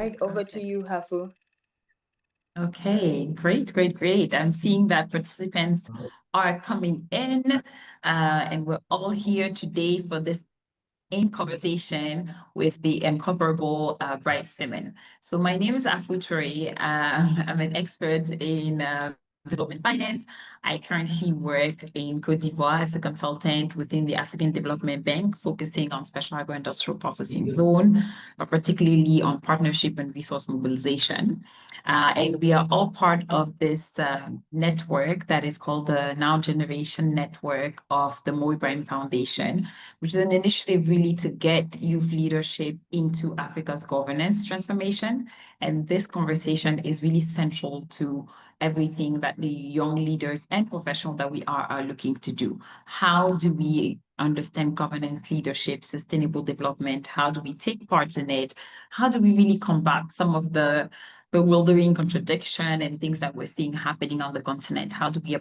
right, over to you, Hafu. Okay, great. I'm seeing that participants are coming in, and we're all here today for this in conversation with the incomparable Bright Simon. So my name is Afu Ture. I'm an expert in development finance. I currently work in Cote d'Ivoire as a consultant within the African Development Bank, focusing on special agro-industrial processing zone, but particularly on partnership and resource mobilization. And we are all part of this network that is called the Now Generation Network of the Mo Ibrahim Foundation, which is an initiative really to get youth leadership into Africa's governance transformation. And this conversation is really central to everything that the young leaders and professionals that we are looking to do. How do we understand governance, leadership, sustainable development? How do we take part in it? How do we really combat some of the bewildering contradiction and things that we're seeing happening on the continent? How do we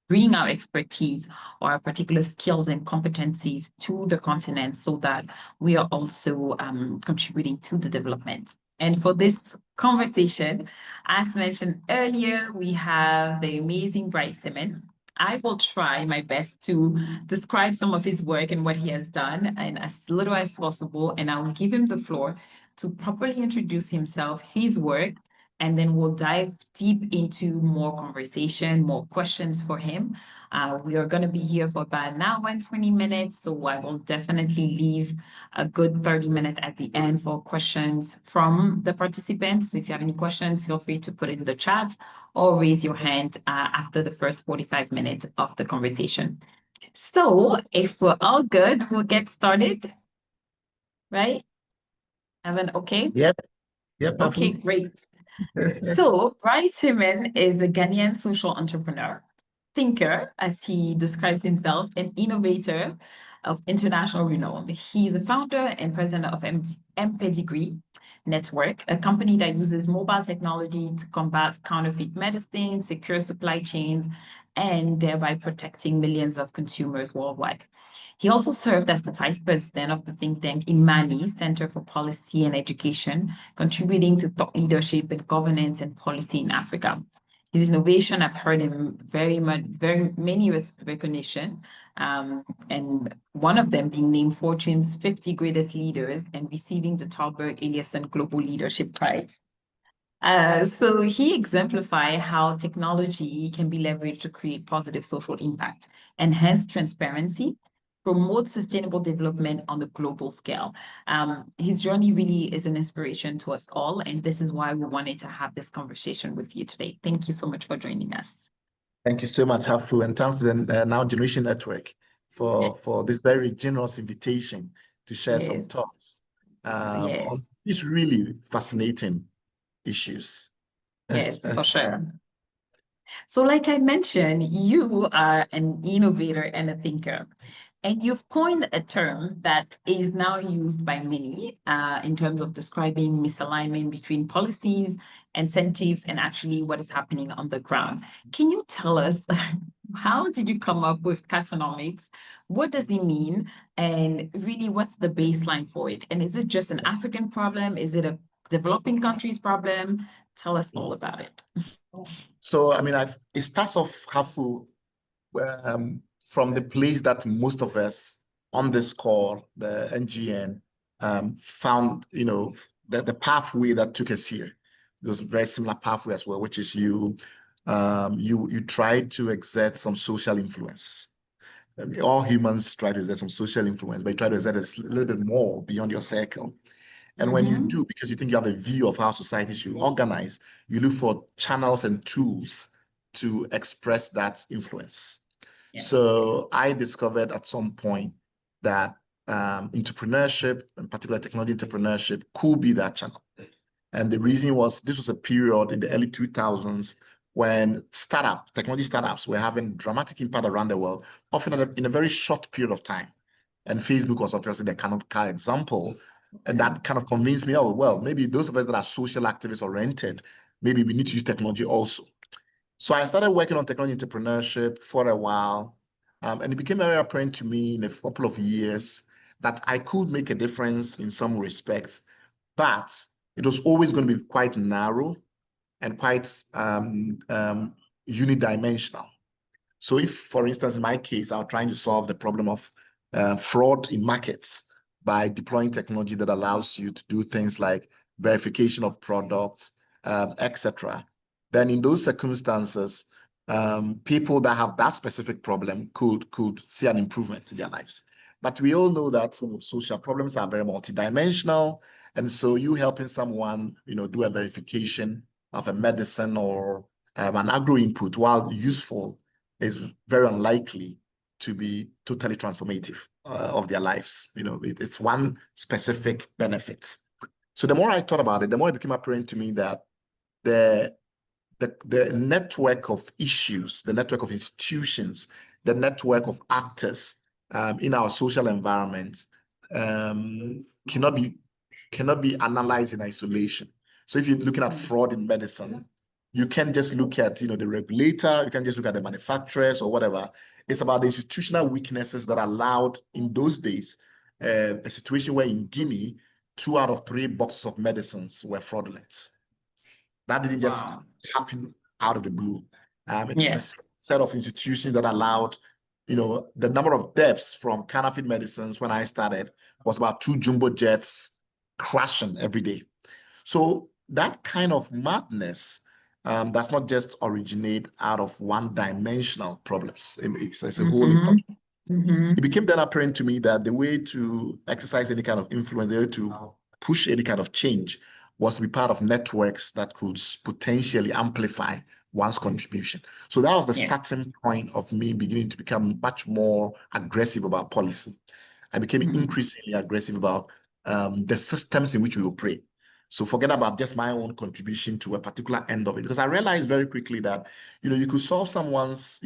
bring our expertise or our particular skills and competencies to the continent so that we are also contributing to the development? And for this conversation, as mentioned earlier, we have the amazing Bright Simon. I will try my best to describe some of his work and what he has done in as little as possible, and I will give him the floor to properly introduce himself, his work, and then we'll dive deep into more conversation, more questions for him. We are going to be here for about an hour and 20 minutes, so I will definitely leave a good 30 minutes at the end for questions from the participants. If you have any questions, feel free to put it in the chat or raise your hand after the first 45 minutes of the conversation. So if we're all good, we'll get started, right? Evan, okay? Yep. Okay, great. So, Bright Simon is a Ghanaian social entrepreneur, thinker, as he describes himself, an innovator of international renown. He's a founder and president of Pedigree Network, a company that uses mobile technology to combat counterfeit medicine, secure supply chains, and thereby protecting millions of consumers worldwide. He also served as the vice president of the think tank Imani Center for Policy and Education, contributing to thought leadership and governance and policy in Africa. His innovation, I've heard him very many recognition, and one of them being named Fortune's 50 Greatest Leaders and receiving the Talberg Eliasson Global Leadership Prize. So he exemplifies how technology can be leveraged to create positive social impact, enhance transparency, promote sustainable development on the global scale. His journey really is an inspiration to us all, and this is why we wanted to have this conversation with you today. Thank you so much for joining us. Thank you so much, Hafu, and thanks to the Now Generation Network for this very generous invitation to share some thoughts on these really fascinating issues. Yes, for sure. So like I mentioned, you are an innovator and a thinker, and you've coined a term that is now used by many in terms of describing misalignment between policies, incentives, and actually what is happening on the ground. Can you tell us, how did you come up with Katanomics? What does it mean? And really, what's the baseline for it? And is it just an African problem? Is it a developing countries problem? Tell us all about it. So, I mean, it starts off, Hafu, from the place that most of us on this call, the NGN, found, the pathway that took us here. It was a very similar pathway as well, which is you try to exert some social influence. All humans try to exert some social influence, but you try to exert a little bit more beyond your circle. And when you do, because you think you have a view of how society should organize, you look for channels and tools to express that influence. Yeah. So I discovered at some point that entrepreneurship, in particular technology entrepreneurship, could be that channel. And the reason was this was a period in the early 2000s when technology startups were having dramatic impact around the world, often in a very short period of time. And Facebook was obviously the kind of car example. And that kind of convinced me, oh, well, maybe those of us that are social activists oriented, maybe we need to use technology also. So I started working on technology entrepreneurship for a while. And it became very apparent to me in a couple of years that I could make a difference in some respects, but it was always going to be quite narrow and quite unidimensional. So if, for instance, in my case, I'm trying to solve the problem of fraud in markets by deploying technology that allows you to do things like verification of products, etc., then in those circumstances, people that have that specific problem could see an improvement in their lives. But we all know that social problems are very multidimensional. And so you helping someone, do a verification of a medicine or an agro input, while useful, is very unlikely to be totally transformative of their lives. It's one specific benefit. So the more I thought about it, the more it became apparent to me that the network of issues, the network of institutions, the network of actors in our social environment cannot be analyzed in isolation. So if you're looking at fraud in medicine, you can't just look at the regulator, you can't just look at the manufacturers or whatever. It's about the institutional weaknesses that allowed in those days a situation where in Guinea, 2 out of 3 boxes of medicines were fraudulent. That didn't just happen out of the blue. It's this set of institutions that allowed, the number of deaths from counterfeit medicines when I started was about 2 jumbo jets crashing every day. So that kind of madness does not just originate out of one-dimensional problems. It's a whole economy. It became then apparent to me that the way to exercise any kind of influence, the way to push any kind of change, was to be part of networks that could potentially amplify one's contribution. So that was the starting point of me beginning to become much more aggressive about policy. I became increasingly aggressive about the systems in which we operate. So forget about just my own contribution to a particular end of it, because I realized very quickly that, you could solve someone's,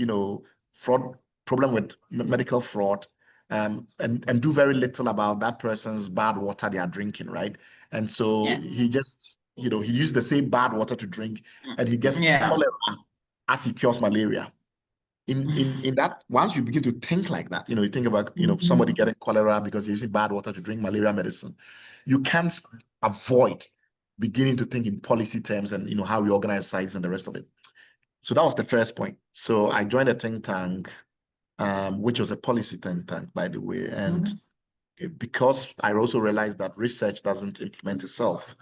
fraud problem with medical fraud and do very little about that person's bad water they are drinking, right? And so he just, he used the same bad water to drink and he gets cholera as he cures malaria. In that, once you begin to think like that, you think about, somebody getting cholera because they're using bad water to drink malaria medicine, you can't avoid beginning to think in policy terms and, how we organize sites and the rest of it. So that was the first point. So I joined a think tank, which was a policy think tank, by the way. And because I also realized that research doesn't implement itself,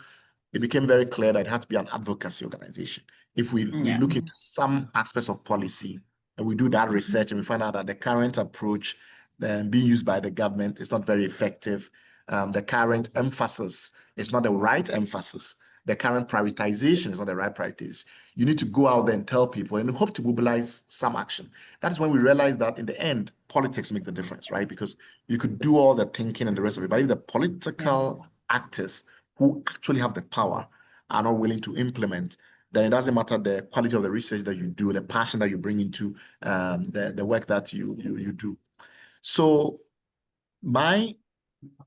it became very clear that it had to be an advocacy organization. If we look into some aspects of policy and we do that research and we find out that the current approach being used by the government is not very effective, the current emphasis is not the right emphasis, the current prioritization is not the right prioritization, you need to go out there and tell people and hope to mobilize some action. That is when we realize that in the end, politics make the difference, right? Because you could do all the thinking and the rest of it, but if the political actors who actually have the power are not willing to implement, then it doesn't matter the quality of the research that you do, the passion that you bring into the work that you do. So my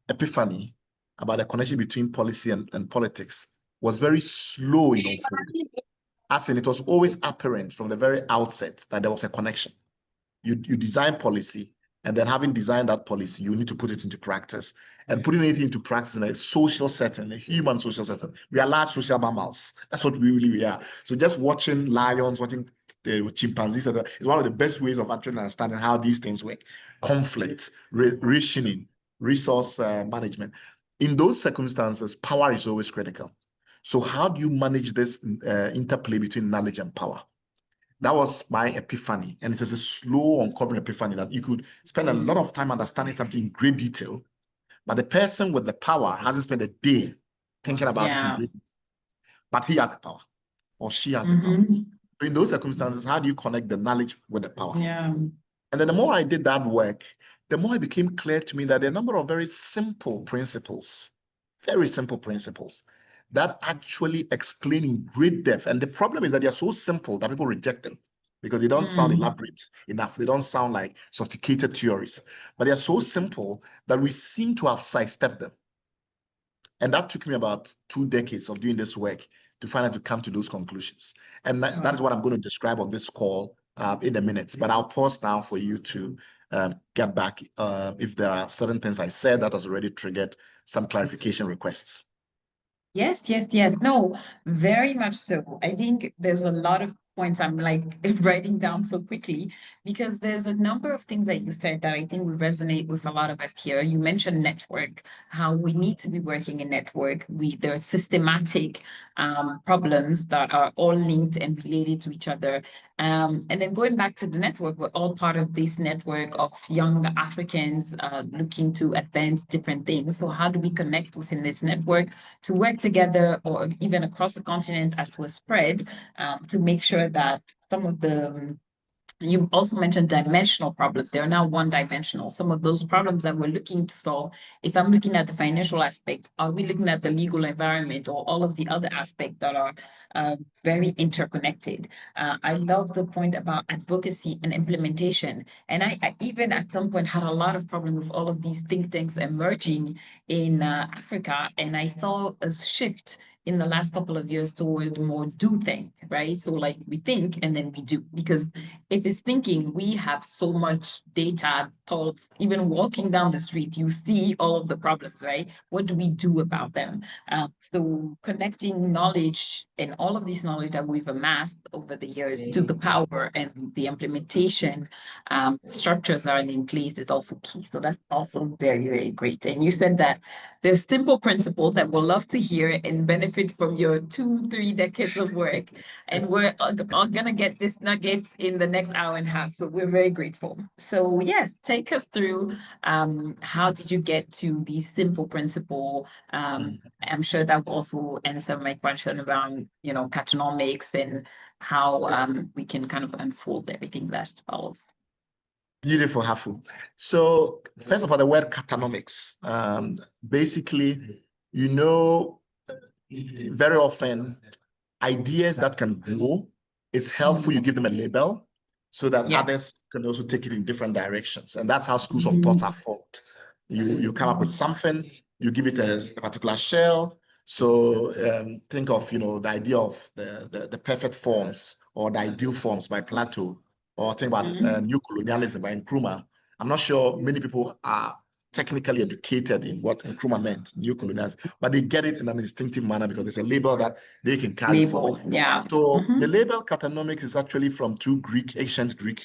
epiphany about the connection between policy and politics was very slow in unfolding. As in, it was always apparent from the very outset that there was a connection. You design policy, and then having designed that policy, you need to put it into practice. And putting it into practice in a social setting, a human social setting. We are large social mammals. That's what we really are. So just watching lions, watching the chimpanzees is one of the best ways of actually understanding how these things work. Conflict, rationing, resource management. In those circumstances, power is always critical. So how do you manage this interplay between knowledge and power? That was my epiphany. And it is a slow uncovering epiphany that you could spend a lot of time understanding something in great detail, but the person with the power hasn't spent a day thinking about it in great detail. But he has the power, or she has the power. So in those circumstances, how do you connect the knowledge with the power? And then the more I did that work, the more it became clear to me that there are a number of very simple principles that actually explain in great depth. And the problem is that they are so simple that people reject them because they don't sound elaborate enough. They don't sound like sophisticated theories, but they are so simple that we seem to have sidestepped them. And that took me about 2 decades of doing this work to finally to come to those conclusions. And that is what I'm going to describe on this call in a minute. But I'll pause now for you to get back if there are certain things I said that has already triggered some clarification requests. Yes, yes, yes. No, very much so. I think there's a lot of points I'm like writing down so quickly because there's a number of things that you said that I think will resonate with a lot of us here. You mentioned network, how we need to be working in network. There are systematic problems that are all linked and related to each other. And then going back to the network, we're all part of this network of young Africans looking to advance different things. So how do we connect within this network to work together or even across the continent as we're spread to make sure that some of the you also mentioned dimensional problems. They're now one-dimensional. Some of those problems that we're looking to solve, if I'm looking at the financial aspect, are we looking at the legal environment or all of the other aspects that are very interconnected? I love the point about advocacy and implementation. And I even at some point had a lot of problem with all of these think tanks emerging in Africa. And I saw a shift in the last couple of years toward more do think, right? So like we think and then we do, because if it's thinking, we have so much data, thoughts, even walking down the street, you see all of the problems, right? What do we do about them? So connecting knowledge and all of this knowledge that we've amassed over the years to the power and the implementation structures that are in place is also key. So that's also very, very great. And you said that there's simple principle that we'll love to hear and benefit from your 2, 3 decades of work. And we're all gonna get this nuggets in the next hour and a half. So we're very grateful. So yes, take us through how did you get to the simple principle? I'm sure that will also answer my question around, Katanomics and how we can kind of unfold everything that follows. Beautiful, Hafu. So first of all, the word Katanomics. Basically, very often ideas that can grow, it's helpful you give them a label so that Yes. others can also take it in different directions. And that's how schools of thought are formed. You come up with something, you give it a particular shell. So think of the idea of the perfect forms or the ideal forms by Plato, or think about new colonialism by Nkrumah. I'm not sure many people are technically educated in what Nkrumah meant, new colonialism, but they get it in an instinctive manner because it's a label that they can carry forward. Yeah. So the label Katanomics is actually from two ancient Greek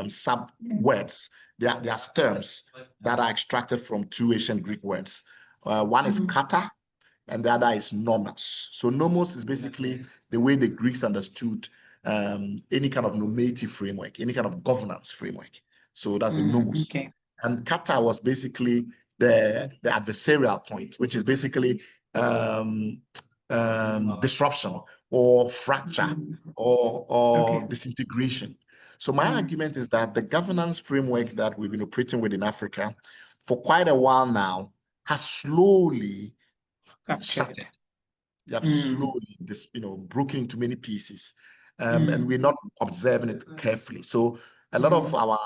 sub words. They are terms that are extracted from two ancient Greek words. One is kata, and the other is nomos. So nomos is basically the way the Greeks understood any kind of normative framework, any kind of governance framework. So that's the nomos. Okay. And kata was basically the adversarial point, which is basically disruption or fracture or disintegration. So my argument is that the governance framework that we've been operating with in Africa for quite a while now has slowly shattered. They have slowly broken into many pieces. And we're not observing it carefully. So a lot of our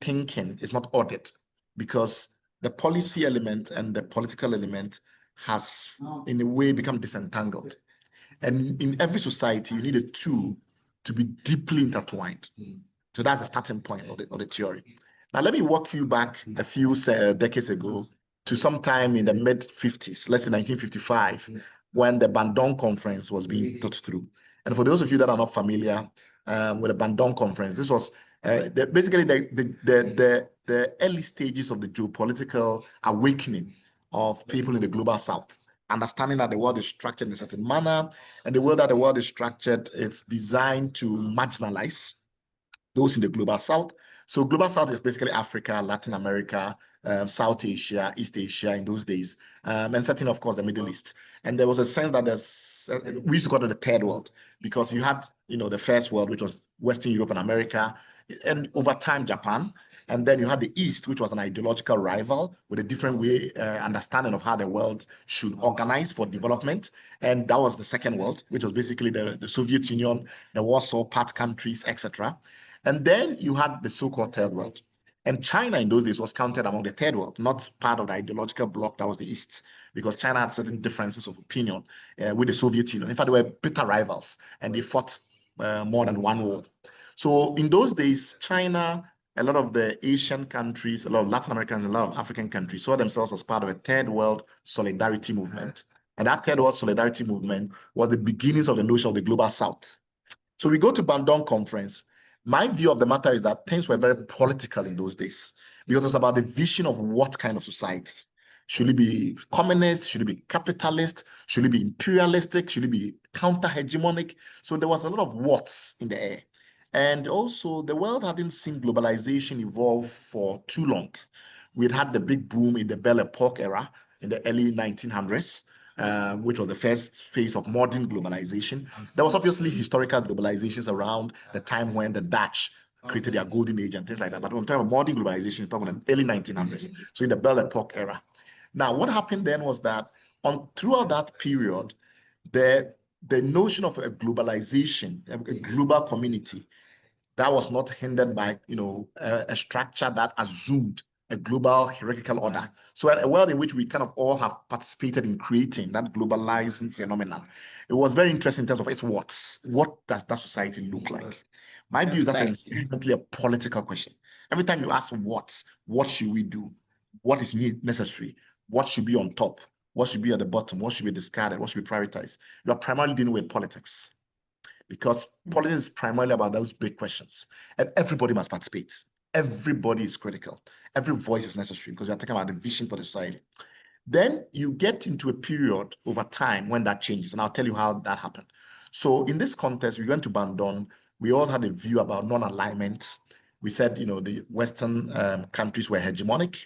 thinking is not ordered because the policy element and the political element has in a way become disentangled. And in every society, you need a two to be deeply intertwined. So that's the starting point of the theory. Now, let me walk you back a few decades ago to sometime in the mid-50s, let's say 1955, when the Bandung Conference was being thought through. And for those of you that are not familiar with the Bandung Conference, this was basically the early stages of the geopolitical awakening of people in the global south, understanding that the world is structured in a certain manner, and the way that the world is structured, it's designed to marginalize those in the global south. So global south is basically Africa, Latin America, South Asia, East Asia in those days, and certainly, of course, the Middle East. And there was a sense that we used to call it the third world because you had, the first world, which was Western Europe and America, and over time, Japan. And then you had the East, which was an ideological rival with a different way, understanding of how the world should organize for development. And that was the second world, which was basically the Soviet Union, the Warsaw Pact countries, etc. And then you had the so-called third world. And China in those days was counted among the third world, not part of the ideological bloc that was the East, because China had certain differences of opinion with the Soviet Union. In fact, they were bitter rivals, and they fought more than one war. So in those days, China, a lot of the Asian countries, a lot of Latin Americans, a lot of African countries saw themselves as part of a third world solidarity movement And that third world solidarity movement was the beginnings of the notion of the global south. So we go to Bandung conference. My view of the matter is that things were very political in those days because it was about the vision of what kind of society. Should it be communist? Should it be capitalist? Should it be imperialistic? Should it be counter-hegemonic? So there was a lot of what's in the air. And also, the world hadn't seen globalization evolve for too long. We'd had the big boom in the Belle Epoque era in the early 1900s, which was the first phase of modern globalization. There was obviously historical globalizations around the time when the Dutch created their golden age and things like that. But when we talk about modern globalization, we're talking about the early 1900s, so in the Belle Epoque era. Now, what happened then was that throughout that period, the notion of a globalization, a global community, that was not hindered by a structure that assumed a global hierarchical order. So a world in which we kind of all have participated in creating that globalizing phenomenon. It was very interesting in terms of its what does that society look like? My view is that's inherently a political question. Every time you ask what should we do? What is necessary? What should be on top? What should be at the bottom? What should be discarded? What should be prioritized? You are primarily dealing with politics, because politics is primarily about those big questions, and everybody must participate. Everybody is critical. Every voice is necessary because you're talking about the vision for the society. Then you get into a period over time when that changes, and I'll tell you how that happened. So in this context, we went to Bandung. We all had a view about non-alignment. We said, the Western countries were hegemonic,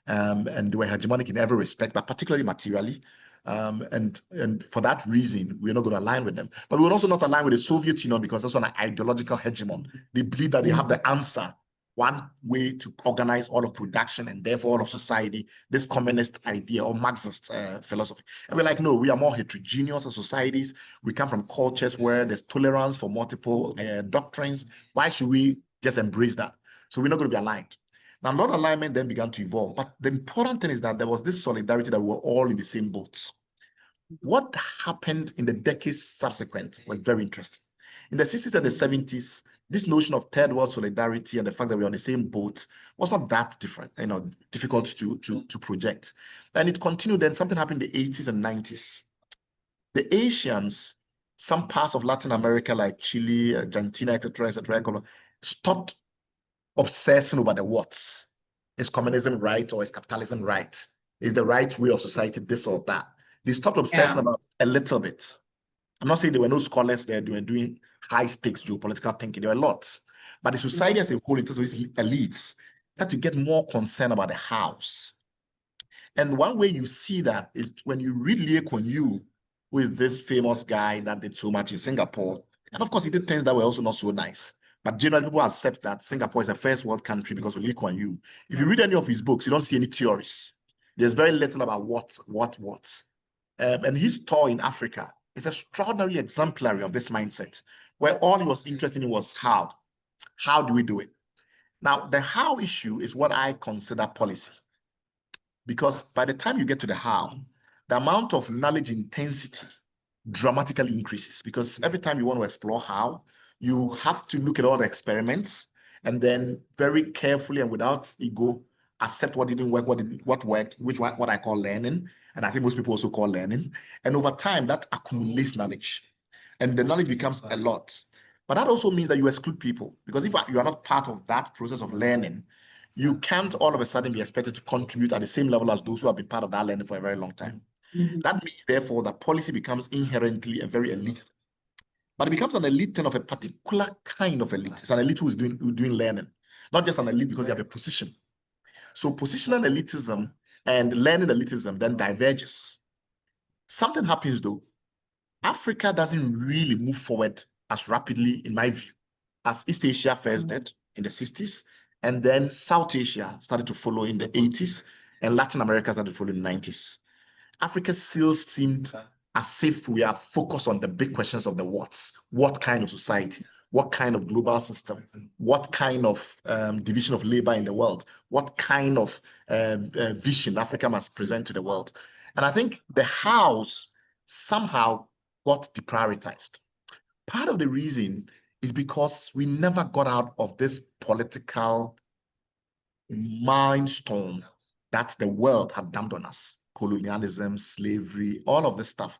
and they were hegemonic in every respect, but particularly materially. And for that reason, we're not going to align with them. But we would also not align with the Soviet Union because that's an ideological hegemon. They believe that they have the answer, one way to organize all of production and therefore all of society, this communist idea or Marxist philosophy. And we're like, no, we are more heterogeneous as societies. We come from cultures where there's tolerance for multiple doctrines. Why should we just embrace that? So we're not going to be aligned. Now, non-alignment then began to evolve. But the important thing is that there was this solidarity that we're all in the same boat. What happened in the decades subsequent was very interesting. In the 60s and the 70s, this notion of third world solidarity and the fact that we're on the same boat was not that different, difficult to project. And it continued. Then something happened in the 80s and 90s. The Asians, some parts of Latin America like Chile, Argentina, etc., stopped obsessing over the what's. Is communism right or is capitalism right? Is the right way of society this or that? They stopped obsessing about it a little bit. I'm not saying there were no scholars there, they were doing high stakes geopolitical thinking. There were lots. But the society as a whole, in terms of its elites, had to get more concerned about the hows. And one way you see that is when you read Lee Kuan Yew, who is this famous guy that did so much in Singapore. And of course, he did things that were also not so nice. But generally, people accept that Singapore is a first world country because of Lee Kuan Yew. If you read any of his books, you don't see any theories. There's very little about what. And his tour in Africa is extraordinarily exemplary of this mindset, where all he was interested in was how. How do we do it? Now, the how issue is what I consider policy. Because by the time you get to the how, the amount of knowledge intensity dramatically increases, because every time you want to explore how, you have to look at all the experiments and then very carefully and without ego accept what didn't work, what worked, what I call learning, and I think most people also call learning. And over time, that accumulates knowledge, and the knowledge becomes a lot. But that also means that you exclude people, because if you are not part of that process of learning, you can't all of a sudden be expected to contribute at the same level as those who have been part of that learning for a very long time. That means, therefore, that policy becomes inherently a very elite, but it becomes an elite of a particular kind of elite. It's an elite who's doing learning, not just an elite because they have a position. So positional elitism and learning elitism then diverges. Something happens though. Africa doesn't really move forward as rapidly, in my view, as East Asia first did in the 60s, and then South Asia started to follow in the 80s, and Latin America started to follow in the 90s. Africa still seemed as if we are focused on the big questions of the what's. What kind of society? What kind of global system? What kind of division of labor in the world? What kind of vision Africa must present to the world? And I think the hows somehow got deprioritized. Part of the reason is because we never got out of this political mindstorm that the world had dumped on us, colonialism, slavery, all of this stuff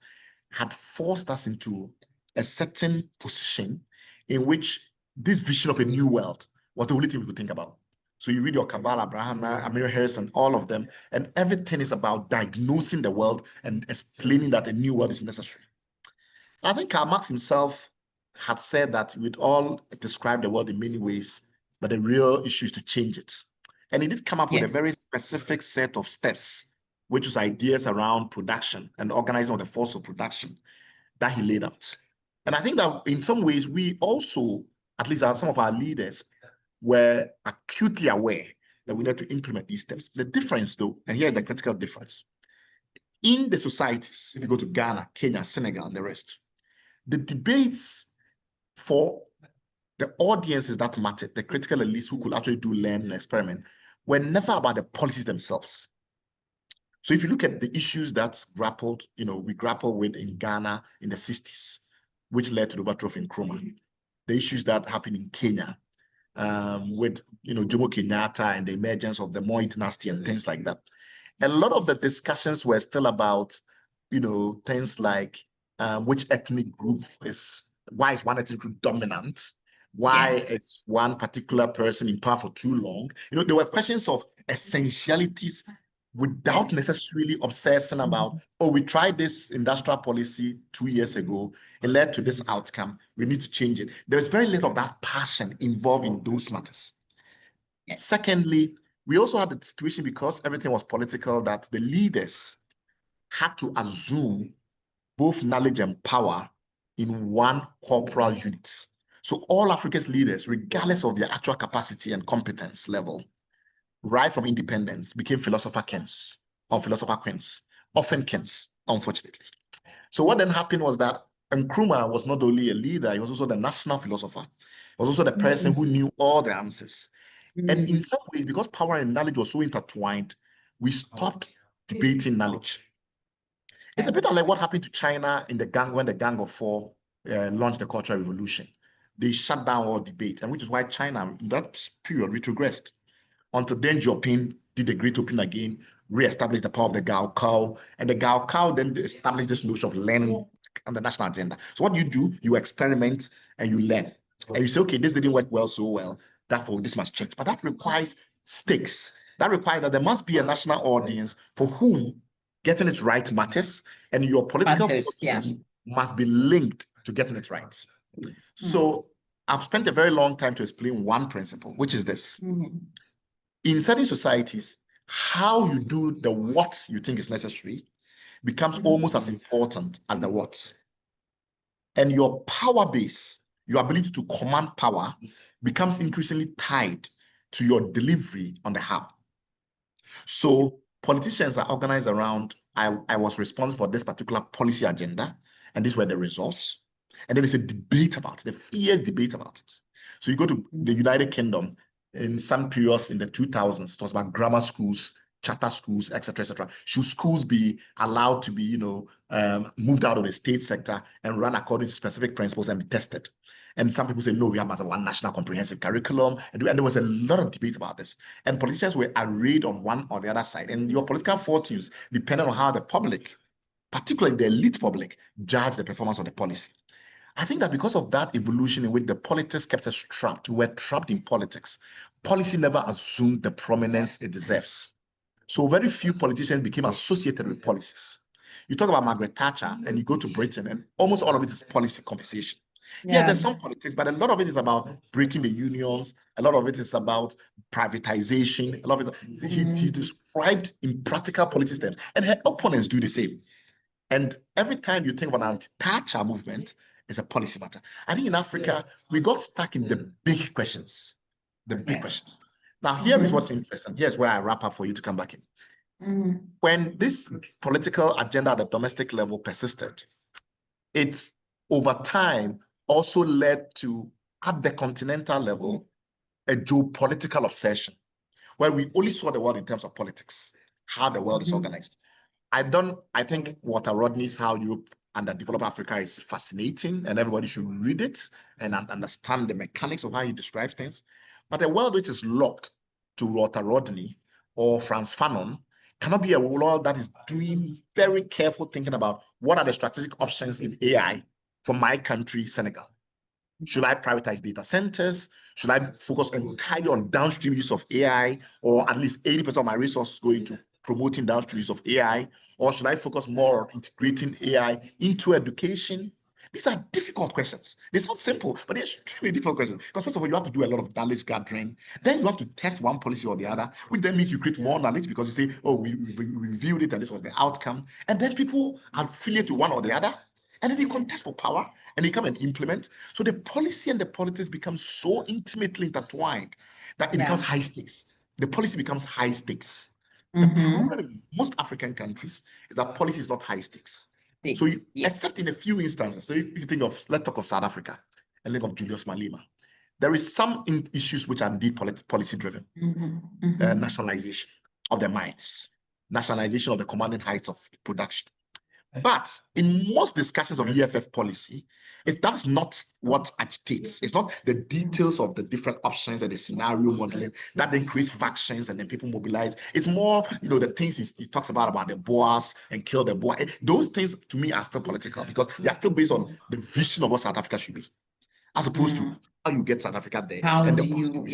had forced us into a certain position in which this vision of a new world was the only thing we could think about. So you read your Cabal, Abraham, Amir Harrison, all of them, and everything is about diagnosing the world and explaining that a new world is necessary. I think Karl Marx himself had said that we'd all describe the world in many ways, but the real issue is to change it. And he did come up with a very specific set of steps, which was ideas around production and organizing of the force of production that he laid out. And I think that in some ways, we also, at least some of our leaders, were acutely aware that we need to implement these steps. The difference, though, and here's the critical difference. In the societies, if you go to Ghana, Kenya, Senegal, and the rest, the debates for the audiences that mattered, the critical elites who could actually do learn and experiment, were never about the policies themselves. So if you look at the issues that we grappled with in Ghana in the 60s, which led to the overthrow of Nkrumah, the issues that happened in Kenya with Jomo Kenyatta and the emergence of the Moi dynasty and things like that. A lot of the discussions were still about, things like which ethnic group why is one ethnic group dominant? Why is one particular person in power for too long? There were questions of essentialities without necessarily obsessing about, we tried this industrial policy 2 years ago, it led to this outcome, we need to change it. There's very little of that passion involved in those matters. Secondly, we also had the situation, because everything was political, that the leaders had to assume both knowledge and power in one corporal unit. So all Africa's leaders, regardless of their actual capacity and competence level, right from independence, became philosopher kings or philosopher queens, often kings, unfortunately. So what then happened was that Nkrumah was not only a leader, he was also the national philosopher. He was also the person who knew all the answers. And in some ways, because power and knowledge were so intertwined, we stopped debating knowledge. It's a bit like what happened to China in when the Gang of Four launched the Cultural Revolution. They shut down all debate, and which is why China in that period retrogressed until Deng Xiaoping did the Great Opening again, re-established the power of the Gaokao, and the Gaokao then established this notion of learning on the national agenda. So what do, you experiment and you learn. And you say, okay, this didn't work so well, therefore this must change. But that requires stakes. That requires that there must be a national audience for whom getting it right matters, and your political fortunes must be linked to getting it right. So I've spent a very long time to explain one principle, which is this. In certain societies, how you do the what you think is necessary becomes almost as important as the what. And your power base, your ability to command power, becomes increasingly tied to your delivery on the how. So politicians are organized around, I was responsible for this particular policy agenda, and these were the results. And then there's a debate about it, a fierce debate about it. So you go to the United Kingdom, in some periods in the 2000s, it was about grammar schools, charter schools, etc., etc. Should schools be allowed to be, moved out of the state sector and run according to specific principles and be tested? And some people say, no, we have as one national comprehensive curriculum. And there was a lot of debate about this. And politicians were arrayed on one or the other side. And your political fortunes depended on how the public, particularly the elite public, judged the performance of the policy. I think that because of that evolution in which the politics kept us trapped, we were trapped in politics. Policy never assumed the prominence it deserves. So very few politicians became associated with policies. You talk about Margaret Thatcher and you go to Britain and almost all of it is policy conversation. Yeah, there's some politics, but a lot of it is about breaking the unions. A lot of it is about privatization. A lot of it, he described in practical politics terms, and her opponents do the same. And every time you think of an anti-Thatcher movement, it's a policy matter. I think in Africa, we got stuck in the big questions. The big questions. Now, here is what's interesting. Here's where I wrap up for you to come back in. When this political agenda at the domestic level persisted, it's over time also led to, at the continental level, a geopolitical obsession, where we only saw the world in terms of politics, how the world is organized. I think Walter Rodney's How Europe Underdeveloped Africa is fascinating, and everybody should read it and understand the mechanics of how he describes things. But a world which is locked to Walter Rodney or Frantz Fanon cannot be a ruler that is doing very careful thinking about what are the strategic options in AI for my country, Senegal. Should I privatize data centers? Should I focus entirely on downstream use of AI, or at least 80% of my resources go into promoting downstream use of AI? Or should I focus more on integrating AI into education? These are difficult questions. They sound simple, but they're extremely difficult questions. Because first of all, you have to do a lot of knowledge gathering. Then you have to test one policy or the other, which then means you create more knowledge because you say, oh, we reviewed it and this was the outcome. And then people affiliate to one or the other. And then they contest for power and they come and implement. So the policy and the politics become so intimately intertwined that it becomes high stakes. The policy becomes high stakes. The problem in most African countries is that policy is not high stakes. So except in a few instances, so if you think of, let's talk of South Africa and think of Julius Malema, there is some issues which are indeed policy driven. Nationalization of the mines, nationalization of the commanding heights of production. But in most discussions of EFF policy, that's not what agitates. It's not the details of the different options and the scenario modeling that then creates factions and then people mobilize. It's more, the things he talks about the boas and kill the boa. Those things to me are still political because they are still based on the vision of what South Africa should be, as opposed to how you get South Africa there. How and do you,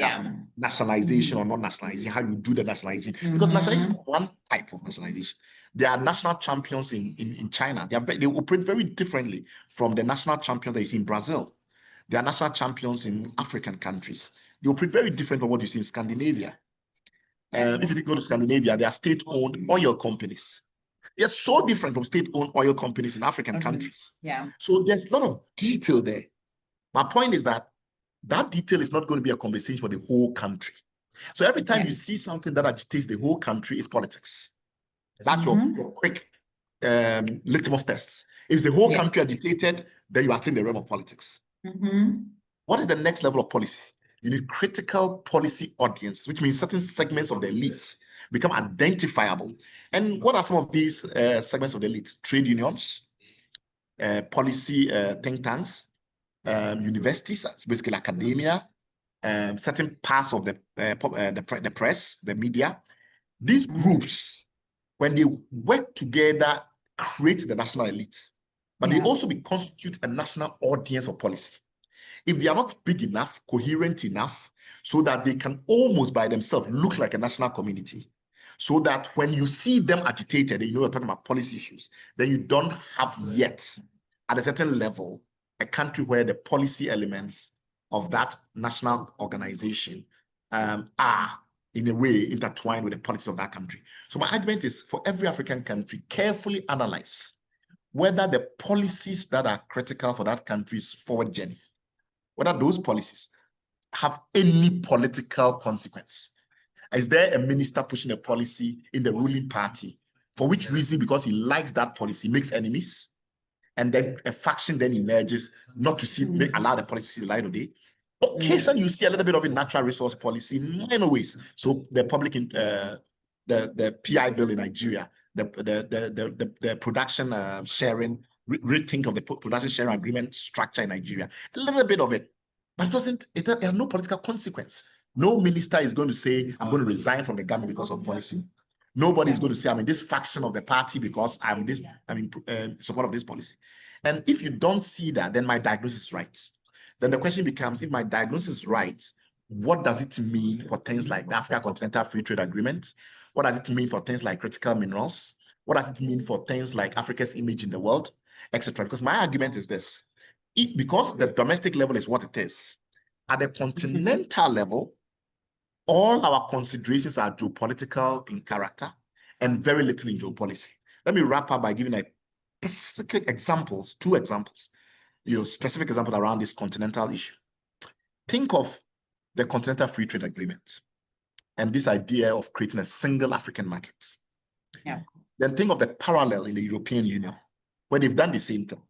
nationalization or not nationalization, how you do the nationalization. Because nationalization is one type of nationalization. There are national champions in China. They operate very differently from the national champions that you see in Brazil. There are national champions in African countries. They operate very different from what you see in Scandinavia. If you go to Scandinavia, there are state-owned oil companies. They're so different from state-owned oil companies in African countries. So there's a lot of detail there. My point is that detail is not going to be a conversation for the whole country. So every time you see something that agitates the whole country, it's politics. That's your quick litmus test. If the whole country agitated, then you are still in the realm of politics. What is the next level of policy? You need critical policy audience, which means certain segments of the elites become identifiable. And what are some of these segments of the elites? Trade unions, policy think tanks, universities, basically academia, certain parts of the press, the media. These groups, when they work together, create the national elite, but they also constitute a national audience of policy. If they are not big enough, coherent enough, so that they can almost by themselves look like a national community, so that when you see them agitated, and you're talking about policy issues, then you don't have yet, at a certain level, a country where the policy elements of that national organization are in a way intertwined with the politics of that country. So my argument is for every African country, carefully analyze whether the policies that are critical for that country's forward journey, whether those policies have any political consequence. Is there a minister pushing a policy in the ruling party, for which reason, because he likes that policy, makes enemies, and then a faction then emerges not to allow the policy to see the light of day? Occasionally, you see a little bit of a natural resource policy in minor ways. So the the PI bill in Nigeria, the production sharing, rethink of the production sharing agreement structure in Nigeria, a little bit of it, but it has no political consequence. No minister is going to say, I'm going to resign from the government because of policy. Nobody is going to say, I'm in this faction of the party because I'm in support of this policy. And if you don't see that, then my diagnosis is right. Then the question becomes, if my diagnosis is right, what does it mean for things like the Africa Continental Free Trade Agreement? What does it mean for things like critical minerals? What does it mean for things like Africa's image in the world, etc.? Because my argument is this: because the domestic level is what it is, at the continental level, all our considerations are geopolitical in character and very little in geopolicy. Let me wrap up by giving a specific examples, two examples, specific examples around this continental issue. Think of the Continental Free Trade Agreement and this idea of creating a single African market. Then think of the parallel in the European Union, where they've done the same thing.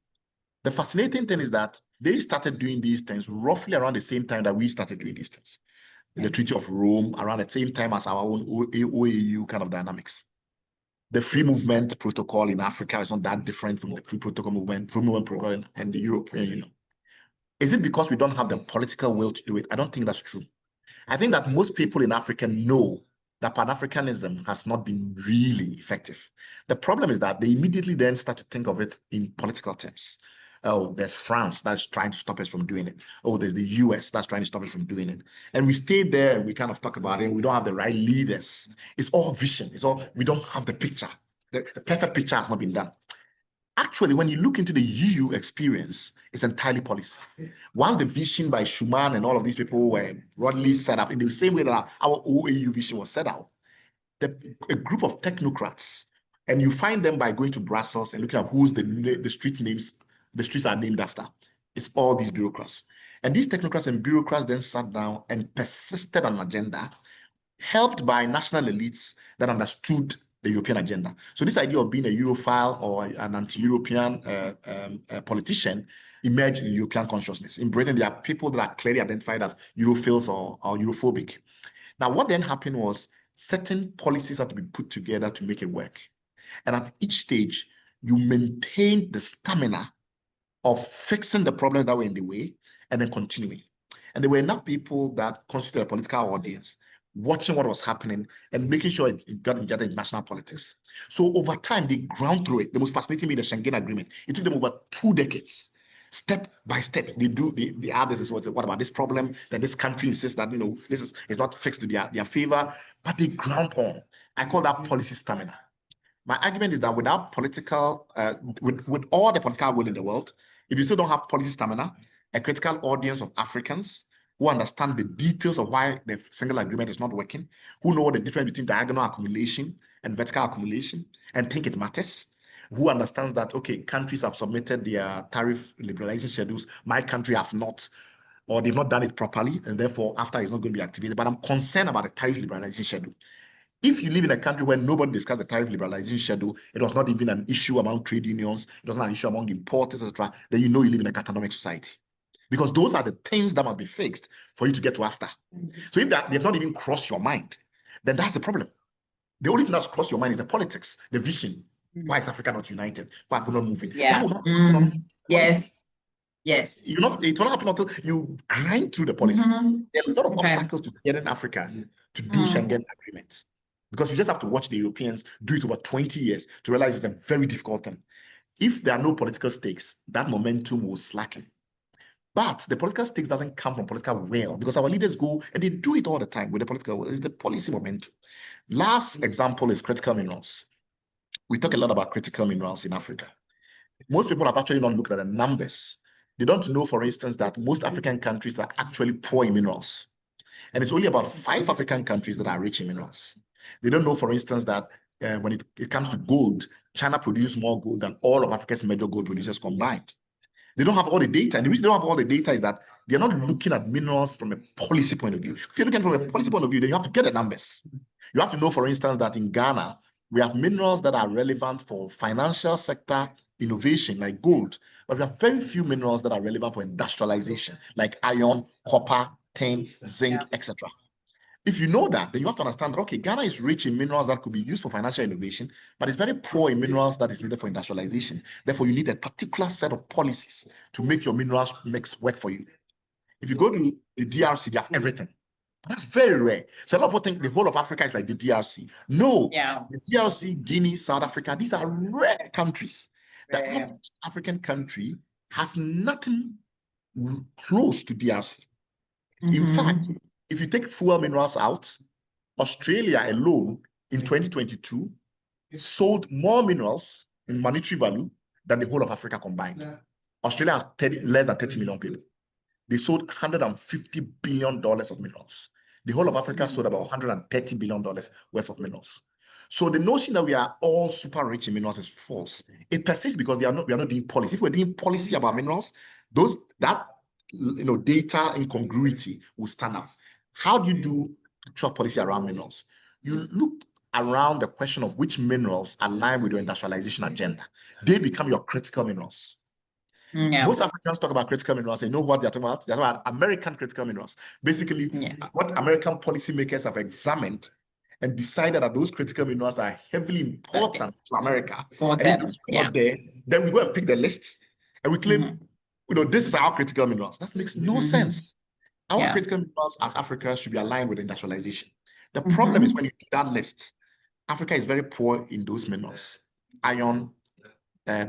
The fascinating thing is that they started doing these things roughly around the same time that we started doing these things. The Treaty of Rome, around the same time as our own OAU kind of dynamics. The free movement protocol in Africa is not that different from the free movement protocol in the European Union. Is it because we don't have the political will to do it? I don't think that's true. I think that most people in Africa know that Pan-Africanism has not been really effective. The problem is that they immediately then start to think of it in political terms. Oh, there's France that's trying to stop us from doing it. Oh, there's the US that's trying to stop us from doing it. And we stay there and we kind of talk about it, and we don't have the right leaders. It's all vision. It's all, we don't have the picture. The perfect picture has not been done. Actually, when you look into the EU experience, it's entirely policy. While the vision by Schuman and all of these people were broadly set up in the same way that our OAU vision was set out, a group of technocrats, and you find them by going to Brussels and looking at who's the street names, the streets are named after. It's all these bureaucrats. And these technocrats and bureaucrats then sat down and persisted on an agenda, helped by national elites that understood the European agenda. So this idea of being a Europhile or an anti-European politician emerged in European consciousness. In Britain, there are people that are clearly identified as Europhiles or Europhobic. Now, what then happened was certain policies had to be put together to make it work. And at each stage, you maintain the stamina of fixing the problems that were in the way and then continuing. And there were enough people that constituted a political audience watching what was happening and making sure it got into international politics. So over time, they ground through it. The most fascinating thing, the Schengen Agreement, it took them over 2 decades. Step by step, they add this, what about this problem? Then this country insists that, this is not fixed to their favor, but they ground on. I call that policy stamina. My argument is that without political, with all the political will in the world, if you still don't have policy stamina, a critical audience of Africans who understand the details of why the single agreement is not working, who know the difference between diagonal accumulation and vertical accumulation, and think it matters, who understands that, okay, countries have submitted their tariff liberalization schedules, my country have not, or they've not done it properly, and therefore after it's not going to be activated, but I'm concerned about the tariff liberalization schedule. If you live in a country where nobody discussed the tariff liberalization schedule, it was not even an issue among trade unions, it was not an issue among importers, etc., then you know you live in a Katanomic society. Because those are the things that must be fixed for you to get to after. So if they've not even crossed your mind, then that's the problem. The only thing that's crossed your mind is the politics, the vision. Why is Africa not united? Why are we not moving? Yeah. That will not happen on Yes. Yes. It will not happen until you grind through the policy. There are a lot of obstacles to getting Africa to do Schengen Agreement. Because you just have to watch the Europeans do it over 20 years to realize it's a very difficult thing. If there are no political stakes, that momentum will slacken. But the political stakes doesn't come from political will, because our leaders go and they do it all the time with the political will. It's the policy momentum. Last example is critical minerals. We talk a lot about critical minerals in Africa. Most people have actually not looked at the numbers. They don't know, for instance, that most African countries are actually poor in minerals. And it's only about 5 African countries that are rich in minerals. They don't know, for instance, that when it comes to gold, China produces more gold than all of Africa's major gold producers combined. They don't have all the data. And the reason they don't have all the data is that they're not looking at minerals from a policy point of view. If you're looking from a policy point of view, then you have to get the numbers. You have to know, for instance, that in Ghana, we have minerals that are relevant for financial sector innovation, like gold, but we have very few minerals that are relevant for industrialization, like iron, copper, tin, zinc, etc. If you know that, then you have to understand that, okay, Ghana is rich in minerals that could be used for financial innovation, but it's very poor in minerals that is needed for industrialization. Therefore, you need a particular set of policies to make your minerals mix work for you. If you go to the DRC, they have everything. But that's very rare. So a lot of people think the whole of Africa is like the DRC. No, the DRC, Guinea, South Africa, these are rare countries. The average African country has nothing close to DRC. In fact, if you take fuel minerals out, Australia alone in 2022 sold more minerals in monetary value than the whole of Africa combined. Australia has less than 30 million people. They sold $150 billion of minerals. The whole of Africa sold about $130 billion worth of minerals. So the notion that we are all super rich in minerals is false. It persists because we are not doing policy. If we're doing policy about minerals, that data incongruity will stand out. How do you do actual policy around minerals? You look around the question of which minerals align with your industrialization agenda. They become your critical minerals. Most Africans talk about critical minerals. They know what they're talking about. They're talking about American critical minerals. Basically, what American policymakers have examined and decided that those critical minerals are heavily important to America. And if those are not there, then we go and pick the list and we claim, this is our critical minerals. That makes no sense. Our critical minerals as Africa should be aligned with industrialization. The problem is when you do that list, Africa is very poor in those minerals. Iron,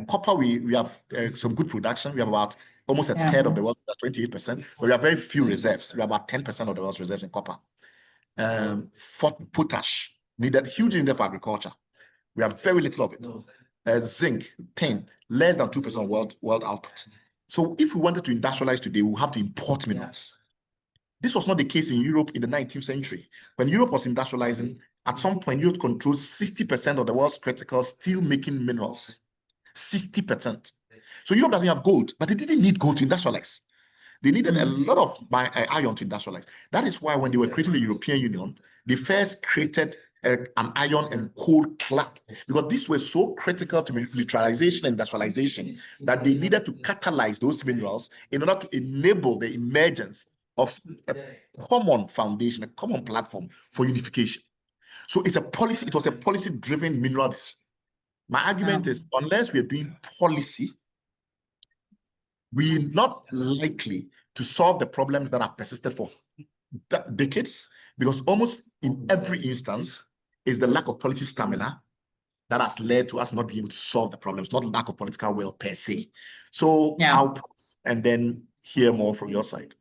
copper, we have some good production. We have about almost a third of the world, 28%, but we have very few reserves. We have about 10% of the world's reserves in copper. Potash, needed hugely needed for agriculture. We have very little of it. Zinc, tin, less than 2% world output. So if we wanted to industrialize today, we have to import minerals. This was not the case in Europe in the 19th century. When Europe was industrializing, at some point, Europe controlled 60% of the world's critical steel-making minerals. 60%. So Europe doesn't have gold, but they didn't need gold to industrialize. They needed a lot of iron to industrialize. That is why when they were creating the European Union, they first created an iron and coal club, because these were so critical to militarization and industrialization that they needed to catalyze those minerals in order to enable the emergence of a common foundation, a common platform for unification. So it's a policy, it was a policy-driven mineral. My argument is, unless we're doing policy, we're not likely to solve the problems that have persisted for decades, because almost in every instance is the lack of policy stamina that has led to us not being able to solve the problems, not lack of political will per se. So I'll pause and then hear more from your side.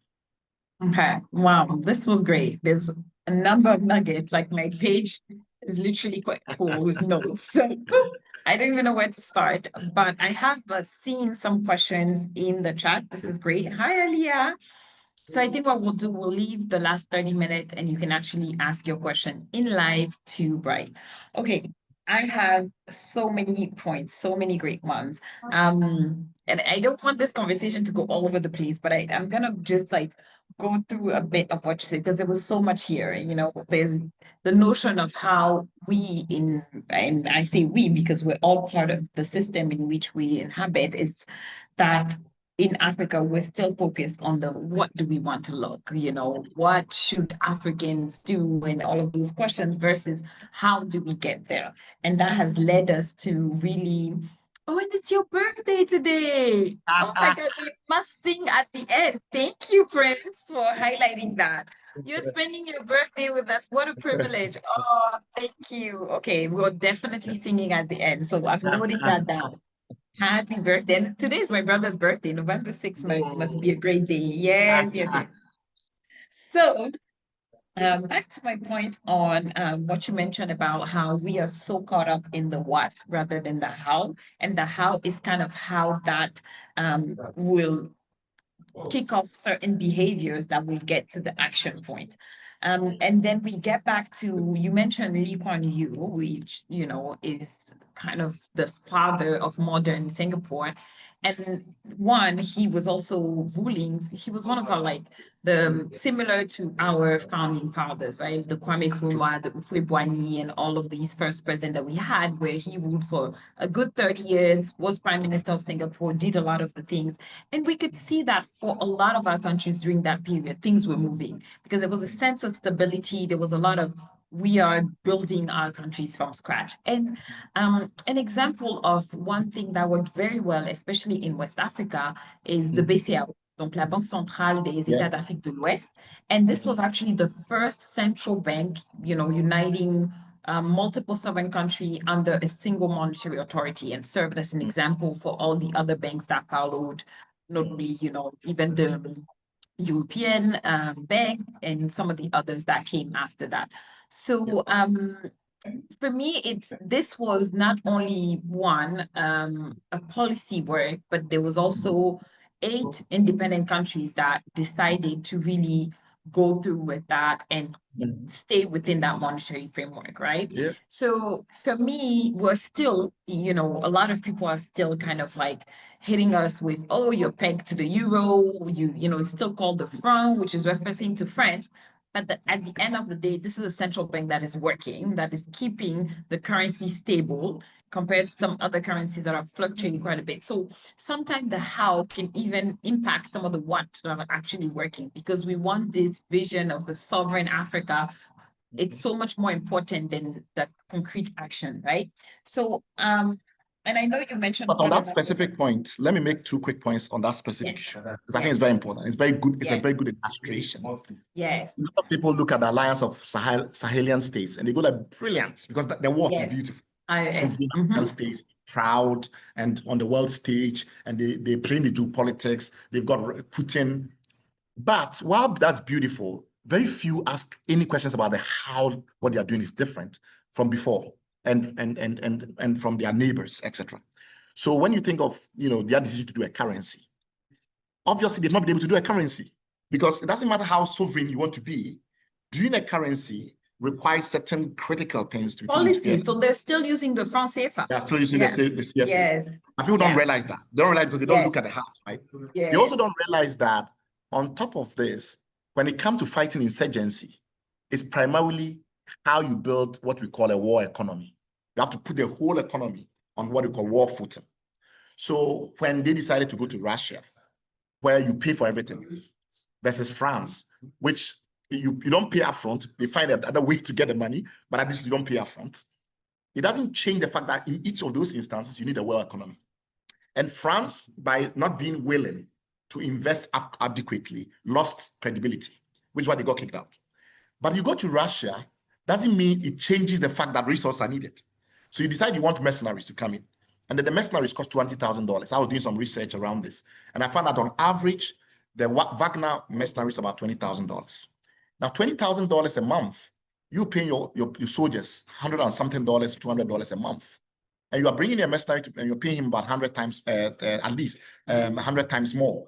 Okay. Wow, this was great. There's a number of nuggets. Like my page is literally quite full with notes. So I don't even know where to start, but I have seen some questions in the chat. This is great. Hi, Aliyah. So I think what we'll do, we'll leave the last 30 minutes and you can actually ask your question in live to Bright. Okay, I have so many points, so many great ones. And I don't want this conversation to go all over the place, but I'm gonna just like go through a bit of what you said, because there was so much here. You know, there's the notion of how and I say we because we're all part of the system in which we inhabit, is that in Africa, we're still focused on the what do we want to look, you know, what should Africans do, and all of those questions versus how do we get there. And that has led us to really, oh, and it's your birthday today. Oh my God, we must sing at the end. Thank you, Prince, for highlighting that. You're spending your birthday with us. What a privilege. Oh, thank you. Okay, we're definitely singing at the end. So I'm noting that down. Happy birthday. And today is my brother's birthday. November 6th must be a great day. Yes, yes, yes. So back to my point on what you mentioned about how we are so caught up in the what rather than the how. And the how is kind of how that will kick off certain behaviors that will get to the action point. And then we get back to, you mentioned Lee Kuan Yew, which, you know, is kind of the father of modern Singapore. And one, he was also ruling, he was one of our like similar to our founding fathers, right? The Kwame Nkrumah, the Ufwe Boigny, and all of these first presidents that we had, where he ruled for a good 30 years, was prime minister of Singapore, did a lot of the things. And we could see that for a lot of our countries during that period, things were moving because there was a sense of stability. There was a lot of, we are building our countries from scratch. And an example of one thing that worked very well, especially in West Africa, is the BCAO. Donc, la Banque Centrale des États d'Afrique de l'Ouest. And this was actually the first central bank, you know, uniting multiple sovereign countries under a single monetary authority, and served as an example for all the other banks that followed, notably, you know, even the European Bank and some of the others that came after that. So for me, this was not only one a policy work, but there was also 8 independent countries that decided to really go through with that and stay within that monetary framework, right? Yeah. So for me, we're still, you know, a lot of people are still kind of like hitting us with, oh, you're pegged to the euro, you know, it's still called the franc, which is referencing to France. But at the end of the day, this is a central bank that is working, that is keeping the currency stable compared to some other currencies that are fluctuating quite a bit. So sometimes the how can even impact some of the what that are actually working, because we want this vision of a sovereign Africa. It's so much more important than the concrete action, right? So And I know you mentioned. But on that specific point, let me make 2 quick points on that specific issue, because I think it's very important. It's very good. It's a very good illustration. Yes. A lot of people look at the alliance of Sahelian states and they go like, brilliant, because the world is beautiful. Sovereign African states, proud and on the world stage, and they plainly do politics. They've got Putin. But while that's beautiful, very few ask any questions about how what they are doing is different from before and from their neighbors, etc. So when you think of their decision to do a currency, obviously they've not been able to do a currency, because it doesn't matter how sovereign you want to be, doing a currency requires certain critical things to be put together. So they're still using the franc CFA. They're still using the CFA. Yes. And people don't realize that. They don't realize because they don't look at the house, right? Yes. They also don't realize that on top of this, when it comes to fighting insurgency, it's primarily how you build what we call a war economy. You have to put the whole economy on what we call war footing. So when they decided to go to Russia, where you pay for everything, versus France, which you don't pay upfront, they find another way to get the money, but at least you don't pay upfront. It doesn't change the fact that in each of those instances, you need a war economy. And France, by not being willing to invest adequately, lost credibility, which is why they got kicked out. But you go to Russia, doesn't mean it changes the fact that resources are needed. So you decide you want mercenaries to come in. And then the mercenaries cost $20,000. I was doing some research around this. And I found that on average, the Wagner mercenaries are about $20,000. Now, $20,000 a month, you pay your soldiers $100 and something, $200 a month. And you are bringing a mercenary and you're paying him about 100 times, at least 100 times more.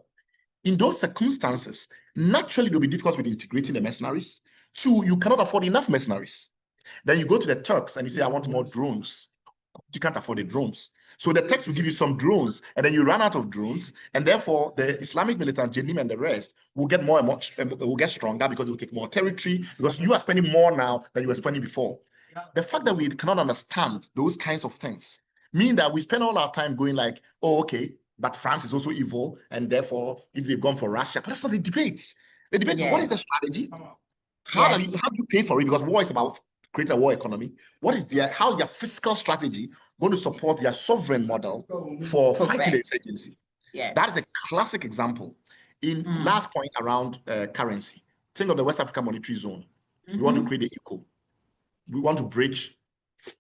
In those circumstances, naturally, there'll be difficulty with integrating the mercenaries. 2, you cannot afford enough mercenaries. Then you go to the Turks and you say, I want more drones. You can't afford the drones. So the Turks will give you some drones, and then you run out of drones, and therefore the Islamic militant, Jenim and the rest, will get more and more, will get stronger because they will take more territory, because you are spending more now than you were spending before. The fact that we cannot understand those kinds of things mean that we spend all our time going like, oh, okay, but France is also evil, and therefore, if they've gone for Russia, but that's not the debate. The debate is, what is the strategy? How do you pay for it? Because war is about creating a war economy. How is their fiscal strategy going to support their sovereign model for fighting the insurgency? Yes. That is a classic example. In last point around currency, think of the West African Monetary Zone. We want to create the eco. We want to bridge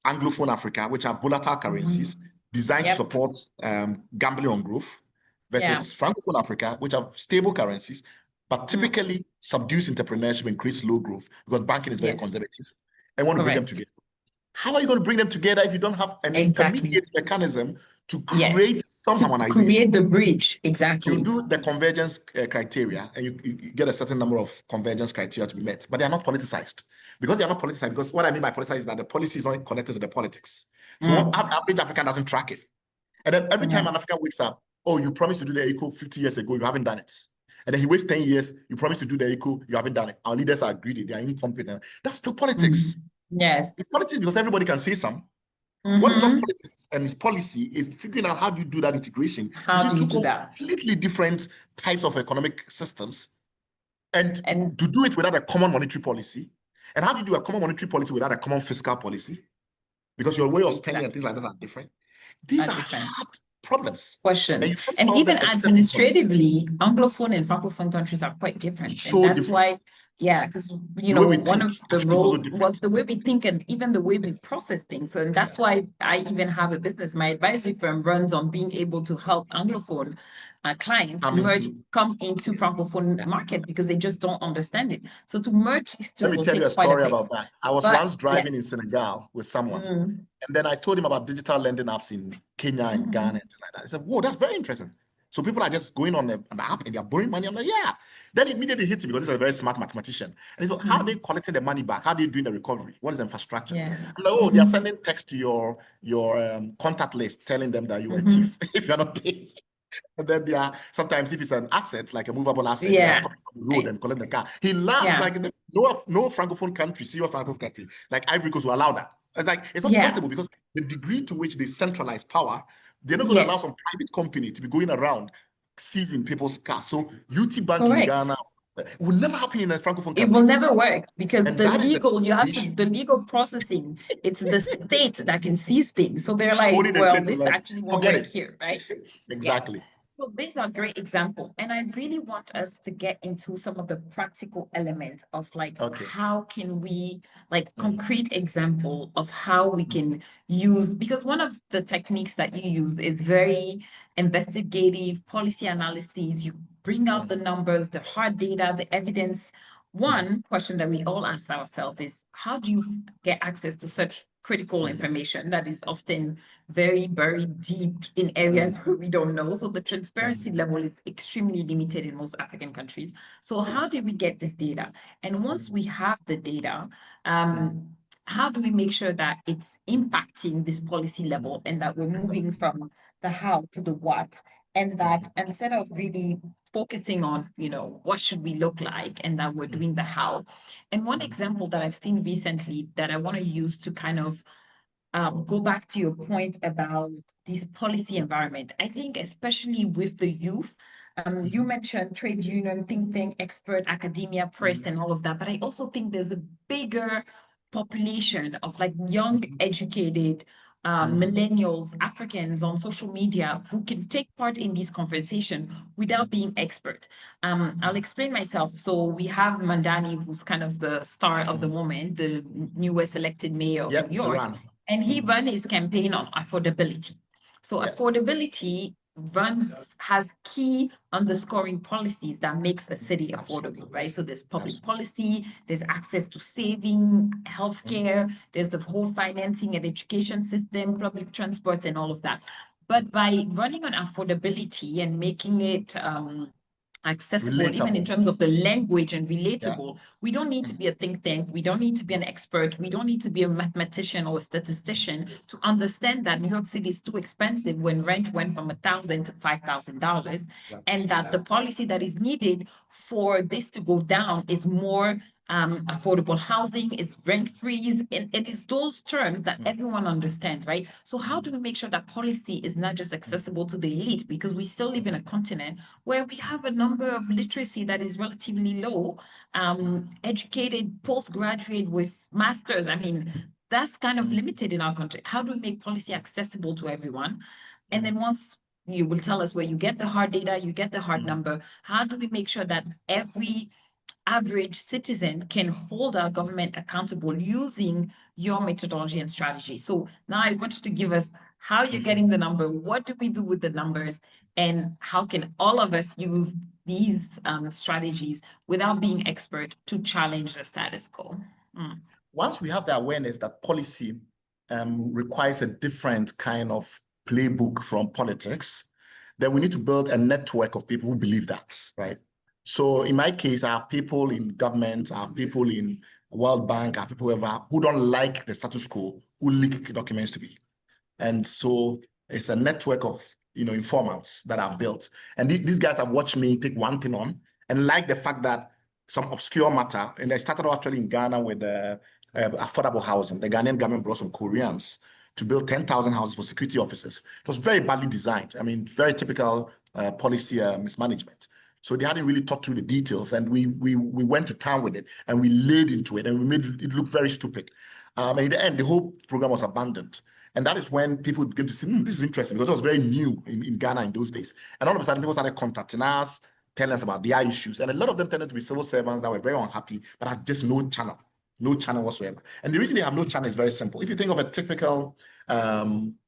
Anglophone Africa, which have volatile currencies designed to support gambling on growth, versus Francophone Africa, which have stable currencies, but typically subdues entrepreneurship and creates low growth because banking is very conservative. And want to bring them together. How are you going to bring them together if you don't have an intermediate mechanism to create some harmonization? Create the bridge, exactly. You do the convergence criteria, and you get a certain number of convergence criteria to be met, but they are not politicized. Because they are not politicized, because what I mean by politicized is that the policy is not connected to the politics. So average African doesn't track it. And then every time an African wakes up, oh, you promised to do the eco 50 years ago, you haven't done it. And then he waits 10 years, you promised to do the eco, you haven't done it. Our leaders are greedy, they are incompetent. That's still politics. Yes. It's politics because everybody can say some. What is not politics and its policy is figuring out how do you do that integration between two completely different types of economic systems, and to do it without a common monetary policy. And how do you do a common monetary policy without a common fiscal policy? Because your way of spending and things like that are different. These are hard problems. And even administratively, Anglophone and Francophone countries are quite different. So and that's why, because one of the roles was the way we think and even the way we process things. And that's why I even have a business. My advisory firm runs on being able to help Anglophone clients come into Francophone market because they just don't understand it. So to merge, let me tell you a story about that. I was once driving in Senegal with someone, and then I told him about digital lending apps in Kenya and Ghana and things like that. He said, "Whoa, that's very interesting." So people are just going on the app and they're borrowing money. I'm like, yeah. Then it immediately hits me because he's a very smart mathematician. And he's like, how are they collecting the money back? How are they doing the recovery? What is the infrastructure? I'm like, oh, they're sending text to your contact list telling them that you're a thief if you're not paying. And then they are sometimes, if it's an asset, like a movable asset, they are stopping on the road and collect the car. He laughs like no Francophone country, see your Francophone country, like Ivory Coast will allow that. It's like, it's not possible because the degree to which they centralize power, they're not going to allow some private company to be going around seizing people's cars. So UT Bank in Ghana, It will never happen in a francophone It will country. never work because And that is the issue. the legal processing, it's the state that can seize things. So they're like, Only the well, states will this like, actually won't forget work it. here, right? Yeah. Exactly. So these are great example. And I really want us to get into some of the practical elements of like, Okay. how can we, like concrete example of how we can use, because one of the techniques that you use is very investigative policy analysis. You bring out the numbers, the hard data, the evidence. One question that we all ask ourselves is, how do you get access to such critical information that is often very, very deep in areas where we don't know? So the transparency level is extremely limited in most African countries. So how do we get this data? And once we have the data, how do we make sure that it's impacting this policy level and that we're moving from the how to the what? And that instead of really focusing on, what should we look like, and that we're doing the how. And one example that I've seen recently that I want to use to kind of go back to your point about this policy environment. I think especially with the youth, you mentioned trade union, think tank, expert, academia, press, and all of that. But I also think there's a bigger population of like young, educated millennials, Africans on social media who can take part in this conversation without being expert. I'll explain myself. So we have Mandani, who's kind of the star of the moment, the newest elected mayor of New Yep, York, Saran. and he ran his campaign on affordability. So Yeah. affordability has key underscoring policies that makes a city affordable, right? So there's public policy, there's access to saving, healthcare, there's the whole financing and education system, public transports, and all of that. But by running on affordability and making it accessible, even in Relatable. terms of the language and relatable. We don't need to be a think tank. We don't need to be an expert. We don't need to be a mathematician or a statistician to understand that New York City is too expensive when rent went from $1,000 to $5,000, and that the policy that is needed for this to go down is more affordable housing, is rent freeze, and it is those terms that everyone understands, right? So how do we make sure that policy is not just accessible to the elite? Because we still live in a continent where we have a number of literacy that is relatively low, educated postgraduate with masters. I mean, that's kind of limited in our country. How do we make policy accessible to everyone? And then once you will tell us where you get the hard data, you get the hard number, how do we make sure that every average citizen can hold our government accountable using your methodology and strategy? So now I want you to give us how you're getting the number, what do we do with the numbers, and how can all of us use these strategies without being expert to challenge the status quo? Once we have the awareness that policy requires a different kind of playbook from politics, then we need to build a network of people who believe that, right? So in my case, I have people in government, I have people in World Bank, I have people who don't like the status quo, who leak documents to me. And so it's a network of informants that I've built. And these guys have watched me take one thing on and like the fact that some obscure matter, and I started actually in Ghana with affordable housing. The Ghanaian government brought some Koreans to build 10,000 houses for security officers. It was very badly designed. I mean, very typical policy mismanagement. So they hadn't really thought through the details, and we went to town with it, and we laid into it, and we made it look very stupid. And in the end, the whole program was abandoned. And that is when people began to say, this is interesting, because it was very new in Ghana in those days. And all of a sudden, people started contacting us, telling us about their issues. And a lot of them tended to be civil servants that were very unhappy, but had just no channel whatsoever. And the reason they have no channel is very simple. If you think of a typical, I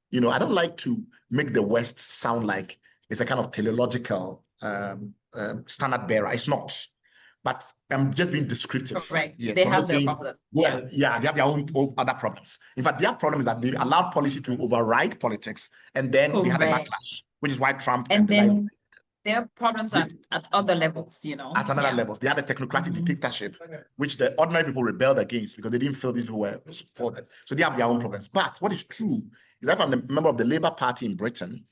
don't like to make the West sound like it's a kind of teleological standard bearer. It's not. But I'm just being descriptive. Correct. Yeah, They so I'm have just their saying, problem. well, yeah, they have their own other problems. In fact, their problem is that they allowed policy to override politics, and then we had a Correct. backlash, which is why Trump And and the likes then there are problems at other levels, at another level. They had a technocratic dictatorship, which the ordinary people rebelled against because they didn't feel these people were supported. So they have their own problems. But what is true is that if I'm a member of the Labour Party in Britain,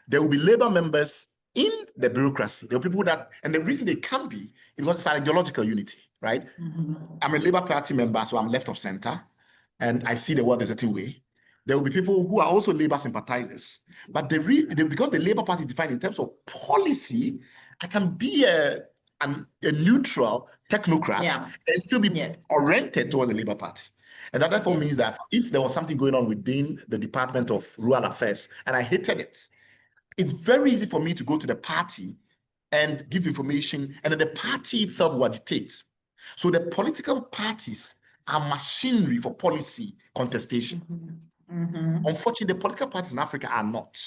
there will be Labour members in the bureaucracy. There are people that, and the reason they can be is because it's an ideological unity, right? I'm a Labour Party member, so I'm left of centre, and I see the world a certain way. There will be people who are also Labour sympathizers, but because the Labour Party is defined in terms of policy, I can be a a neutral technocrat and still be oriented towards the Labour Party. And that therefore means that if there was something going on within the Department of Rural Affairs and I hated it, it's very easy for me to go to the party and give information, and then the party itself will agitate. So the political parties are machinery for policy contestation. Unfortunately, the political parties in Africa are not.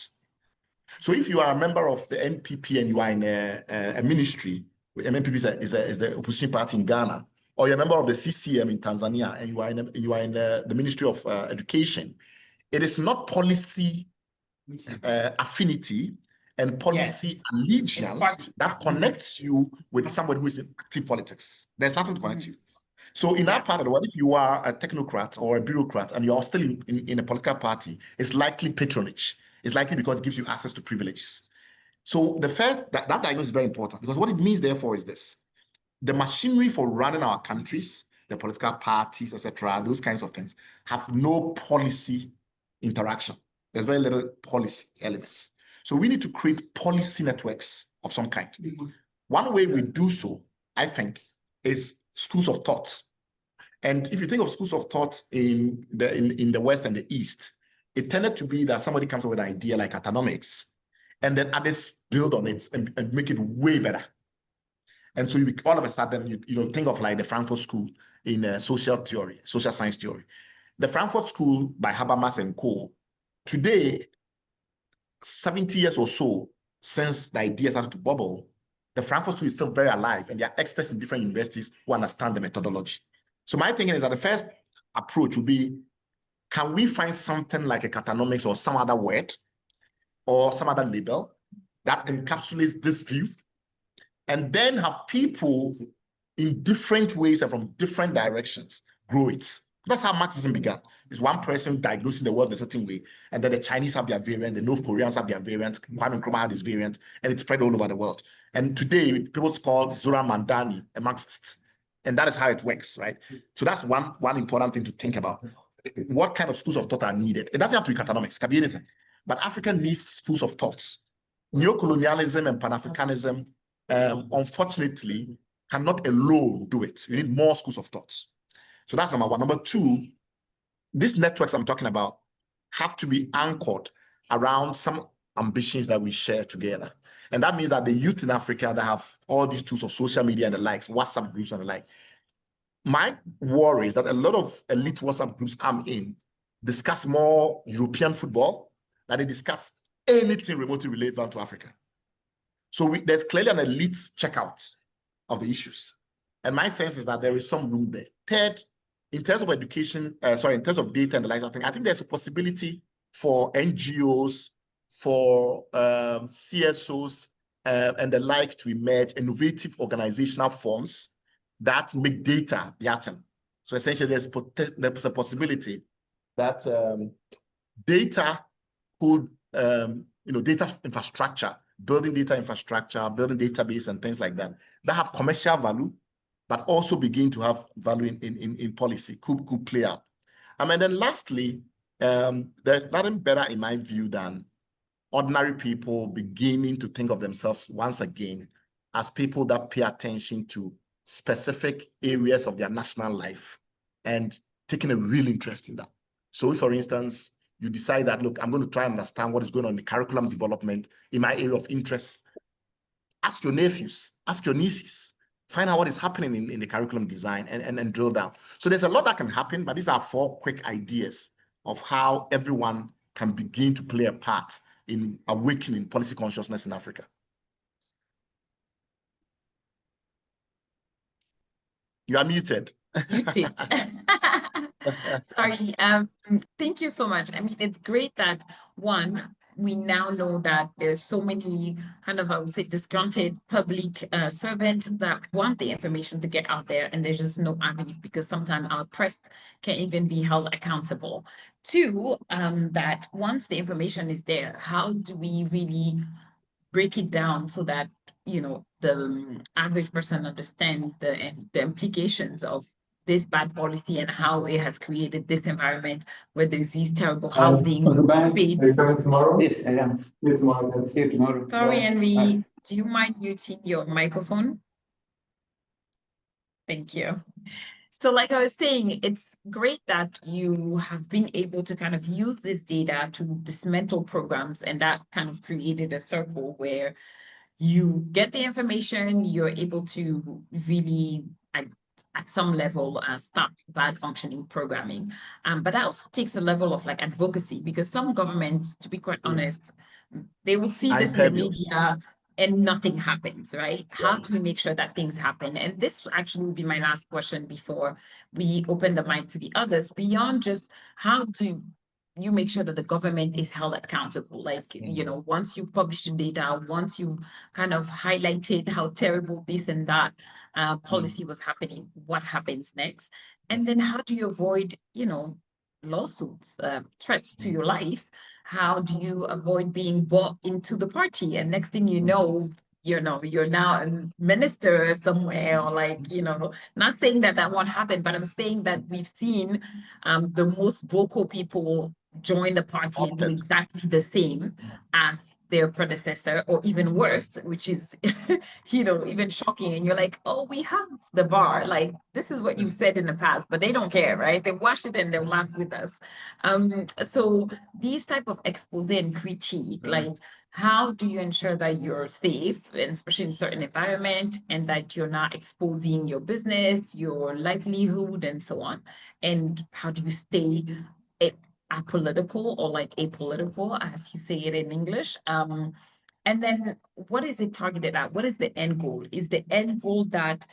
So if you are a member of the NPP and you are in a ministry, MNPP is the opposition party in Ghana, or you're a member of the CCM in Tanzania and you are in the Ministry of Education, it is not policy affinity and policy allegiance that connects you with somebody who is in active politics. There's nothing to connect you. So in that part of the world, if you are a technocrat or a bureaucrat and you're still in a political party, it's likely patronage. It's likely because it gives you access to privileges. So the first, that diagnosis is very important, because what it means, therefore, is this. The machinery for running our countries, the political parties, etc., those kinds of things, have no policy interaction. There's very little policy elements. So we need to create policy networks of some kind. One way we do so, I think, is schools of thought. And if you think of schools of thought in the West and the East, it tended to be that somebody comes up with an idea like Katanomics, and then others build on it and make it way better. And so all of a sudden, you think of like the Frankfurt School in social science theory. The Frankfurt School by Habermas and co. Today, 70 years or so since the idea started to bubble, the Frankfurt School is still very alive, and there are experts in different universities who understand the methodology. So my thinking is that the first approach would be, can we find something like a Katanomics or some other word or some other label that encapsulates this view, and then have people in different ways and from different directions grow it. That's how Marxism began. It's one person diagnosing the world in a certain way, and then the Chinese have their variant, the North Koreans have their variant, Kwame Nkrumah had his variant, and it spread all over the world. And today, people call Zora Mandani a Marxist, and that is how it works, right? So that's one important thing to think about. What kind of schools of thought are needed? It doesn't have to be Katanomics, it can be anything. But Africa needs schools of thoughts. Neocolonialism and Pan-Africanism, unfortunately, cannot alone do it. You need more schools of thoughts. So that's number one. Number two, these networks I'm talking about have to be anchored around some ambitions that we share together. And that means that the youth in Africa that have all these tools of social media and the likes, WhatsApp groups and the like, my worry is that a lot of elite WhatsApp groups I'm in discuss more European football than they discuss anything remotely relevant to Africa. So there's clearly an elite checkout of the issues. And my sense is that there is some room there. Third, in terms of education, in terms of data and the like, I think there's a possibility for NGOs, for CSOs and the like to emerge, innovative organizational forms that make data the anthem. So essentially, there's a possibility that data could, data infrastructure, building data infrastructure, building database and things like that have commercial value, but also begin to have value in policy, could play out. And then lastly, there's nothing better in my view than ordinary people beginning to think of themselves once again as people that pay attention to specific areas of their national life and taking a real interest in that. So if, for instance, you decide that, look, I'm going to try and understand what is going on in the curriculum development in my area of interest, ask your nephews, ask your nieces, find out what is happening in the curriculum design and drill down. So there's a lot that can happen, but these are 4 quick ideas of how everyone can begin to play a part in awakening policy consciousness in Africa. You are muted. Muted. Sorry. Thank you so much. I mean, it's great that we now know that there's so many kind of, I would say, disgruntled public servants that want the information to get out there, and there's just no avenue because sometimes our press can't even be held accountable. 2, that once the information is there, how do we really break it down so that the average person understands the implications of this bad policy and how it has created this environment where there's these terrible housing. Are you coming tomorrow? Yes, I am. See you tomorrow. I'll see you tomorrow. Sorry, Henry, do you mind muting your microphone? Thank you. So like I was saying, it's great that you have been able to kind of use this data to dismantle programs, and that kind of created a circle where you get the information, you're able to really, at some level, stop bad functioning programming. But that also takes a level of like advocacy, because some governments, to be quite honest, they will see this in the media and nothing happens, right? How do we make sure that things happen? And this actually will be my last question before we open the mic to the others. Beyond just how do you make sure that the government is held accountable? Like, you know, once you publish the data, once you've kind of highlighted how terrible this and that policy was happening, what happens next? And then how do you avoid, you know, lawsuits, threats to your life? How do you avoid being bought into the party? And next thing you know, you're now a minister somewhere, or like, you know, not saying that that won't happen, but I'm saying that we've seen the most vocal people join the party and do exactly the same as their predecessor, or even worse, which is, you know, even shocking. And you're like, oh, we have the bar. Like, this is what you've said in the past, but they don't care, right? They wash it and they'll laugh with us. So these type of expose and critique, like, how do you ensure that you're safe, and especially in certain environment, and that you're not exposing your business, your livelihood, and so on? And how do you stay apolitical, or like apolitical, as you say it in English? And then what is it targeted at? What is the end goal? Is the end goal that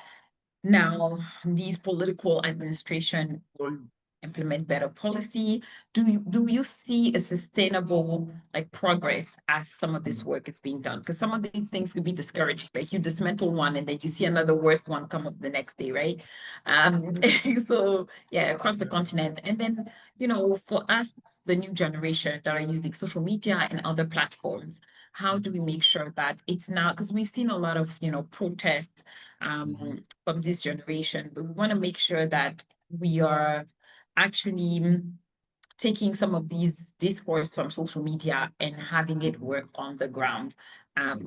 now these political administration will implement better policy? Do you see a sustainable like progress as some of this work is being done? Because some of these things could be discouraging. Like, you dismantle one and then you see another worse one come up the next day, right? So yeah, across the continent. And then, you know, for us, the new generation that are using social media and other platforms, how do we make sure that it's now, because we've seen a lot of, you know, protests from this generation, but we want to make sure that we are actually taking some of these discourse from social media and having it work on the ground.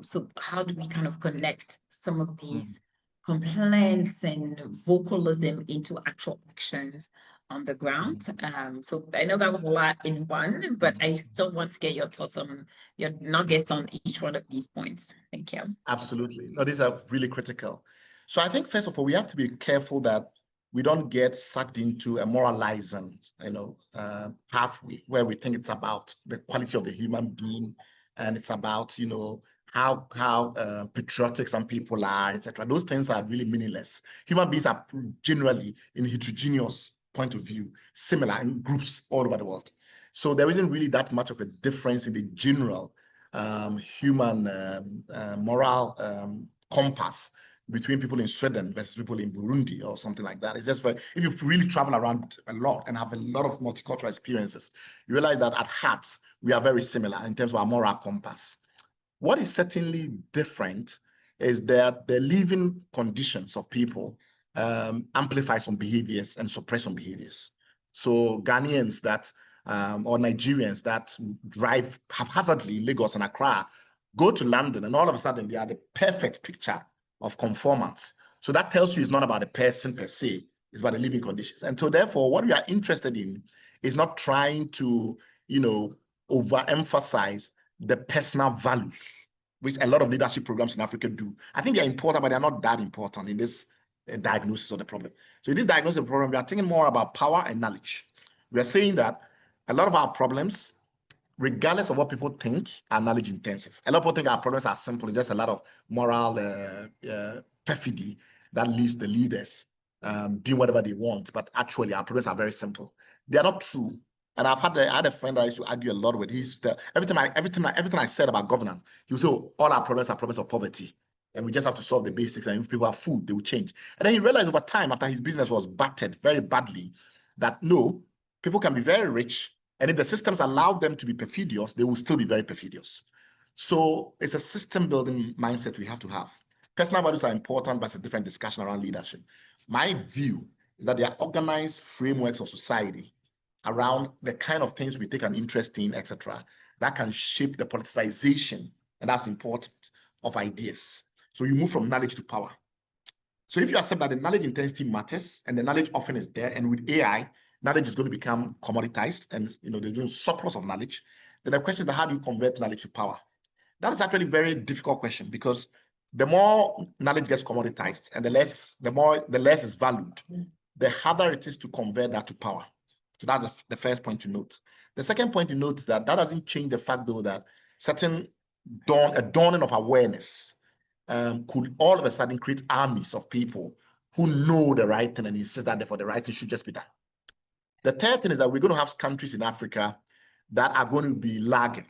So how do we kind of connect some of these complaints and vocalism into actual actions on the ground? So I know that was a lot in one, but I still want to get your thoughts on your nuggets on each one of these points. Thank you. Absolutely. No, these are really critical. So I think, first of all, we have to be careful that we don't get sucked into a moralizing, pathway where we think it's about the quality of the human being, and it's about, how patriotic some people are, etc. Those things are really meaningless. Human beings are generally, in a heterogeneous point of view, similar in groups all over the world. So there isn't really that much of a difference in the general human moral compass between people in Sweden versus people in Burundi or something like that. It's just very, if you really travel around a lot and have a lot of multicultural experiences, you realize that at heart, we are very similar in terms of our moral compass. What is certainly different is that the living conditions of people amplify some behaviors and suppress some behaviors. So Ghanaians that or Nigerians that drive haphazardly in Lagos and Accra go to London, and all of a sudden they are the perfect picture of conformance. So that tells you it's not about the person per se, it's about the living conditions. And so therefore, what we are interested in is not trying to, overemphasize the personal values, which a lot of leadership programs in Africa do. I think they're important, but they're not that important in this diagnosis of the problem. So in this diagnosis of the problem, we are thinking more about power and knowledge. We are saying that a lot of our problems, regardless of what people think, are knowledge intensive. A lot of people think our problems are simple. It's just a lot of moral perfidy that leaves the leaders doing whatever they want. But actually, our problems are very simple. They are not true. And I had a friend I used to argue a lot with. Everything I said about governance, he would say, oh, all our problems are problems of poverty. And we just have to solve the basics. And if people have food, they will change. And then he realized over time, after his business was battered very badly, that no, people can be very rich, and if the systems allow them to be perfidious, they will still be very perfidious. So it's a system building mindset we have to have. Personal values are important, but it's a different discussion around leadership. My view is that there are organized frameworks of society around the kind of things we take an interest in, etc., that can shape the politicization, and that's important, of ideas. So you move from knowledge to power. So if you accept that the knowledge intensity matters and the knowledge often is there, and with AI, knowledge is going to become commoditized and there's going surplus of knowledge, then the question is how do you convert knowledge to power? That is actually a very difficult question, because the more knowledge gets commoditized and the less is valued, the harder it is to convert that to power. So that's the first point to note. The second point to note is that doesn't change the fact, though, that a dawning of awareness could all of a sudden create armies of people who know the right thing and insist that therefore the right thing should just be done. The third thing is that we're going to have countries in Africa that are going to be lagging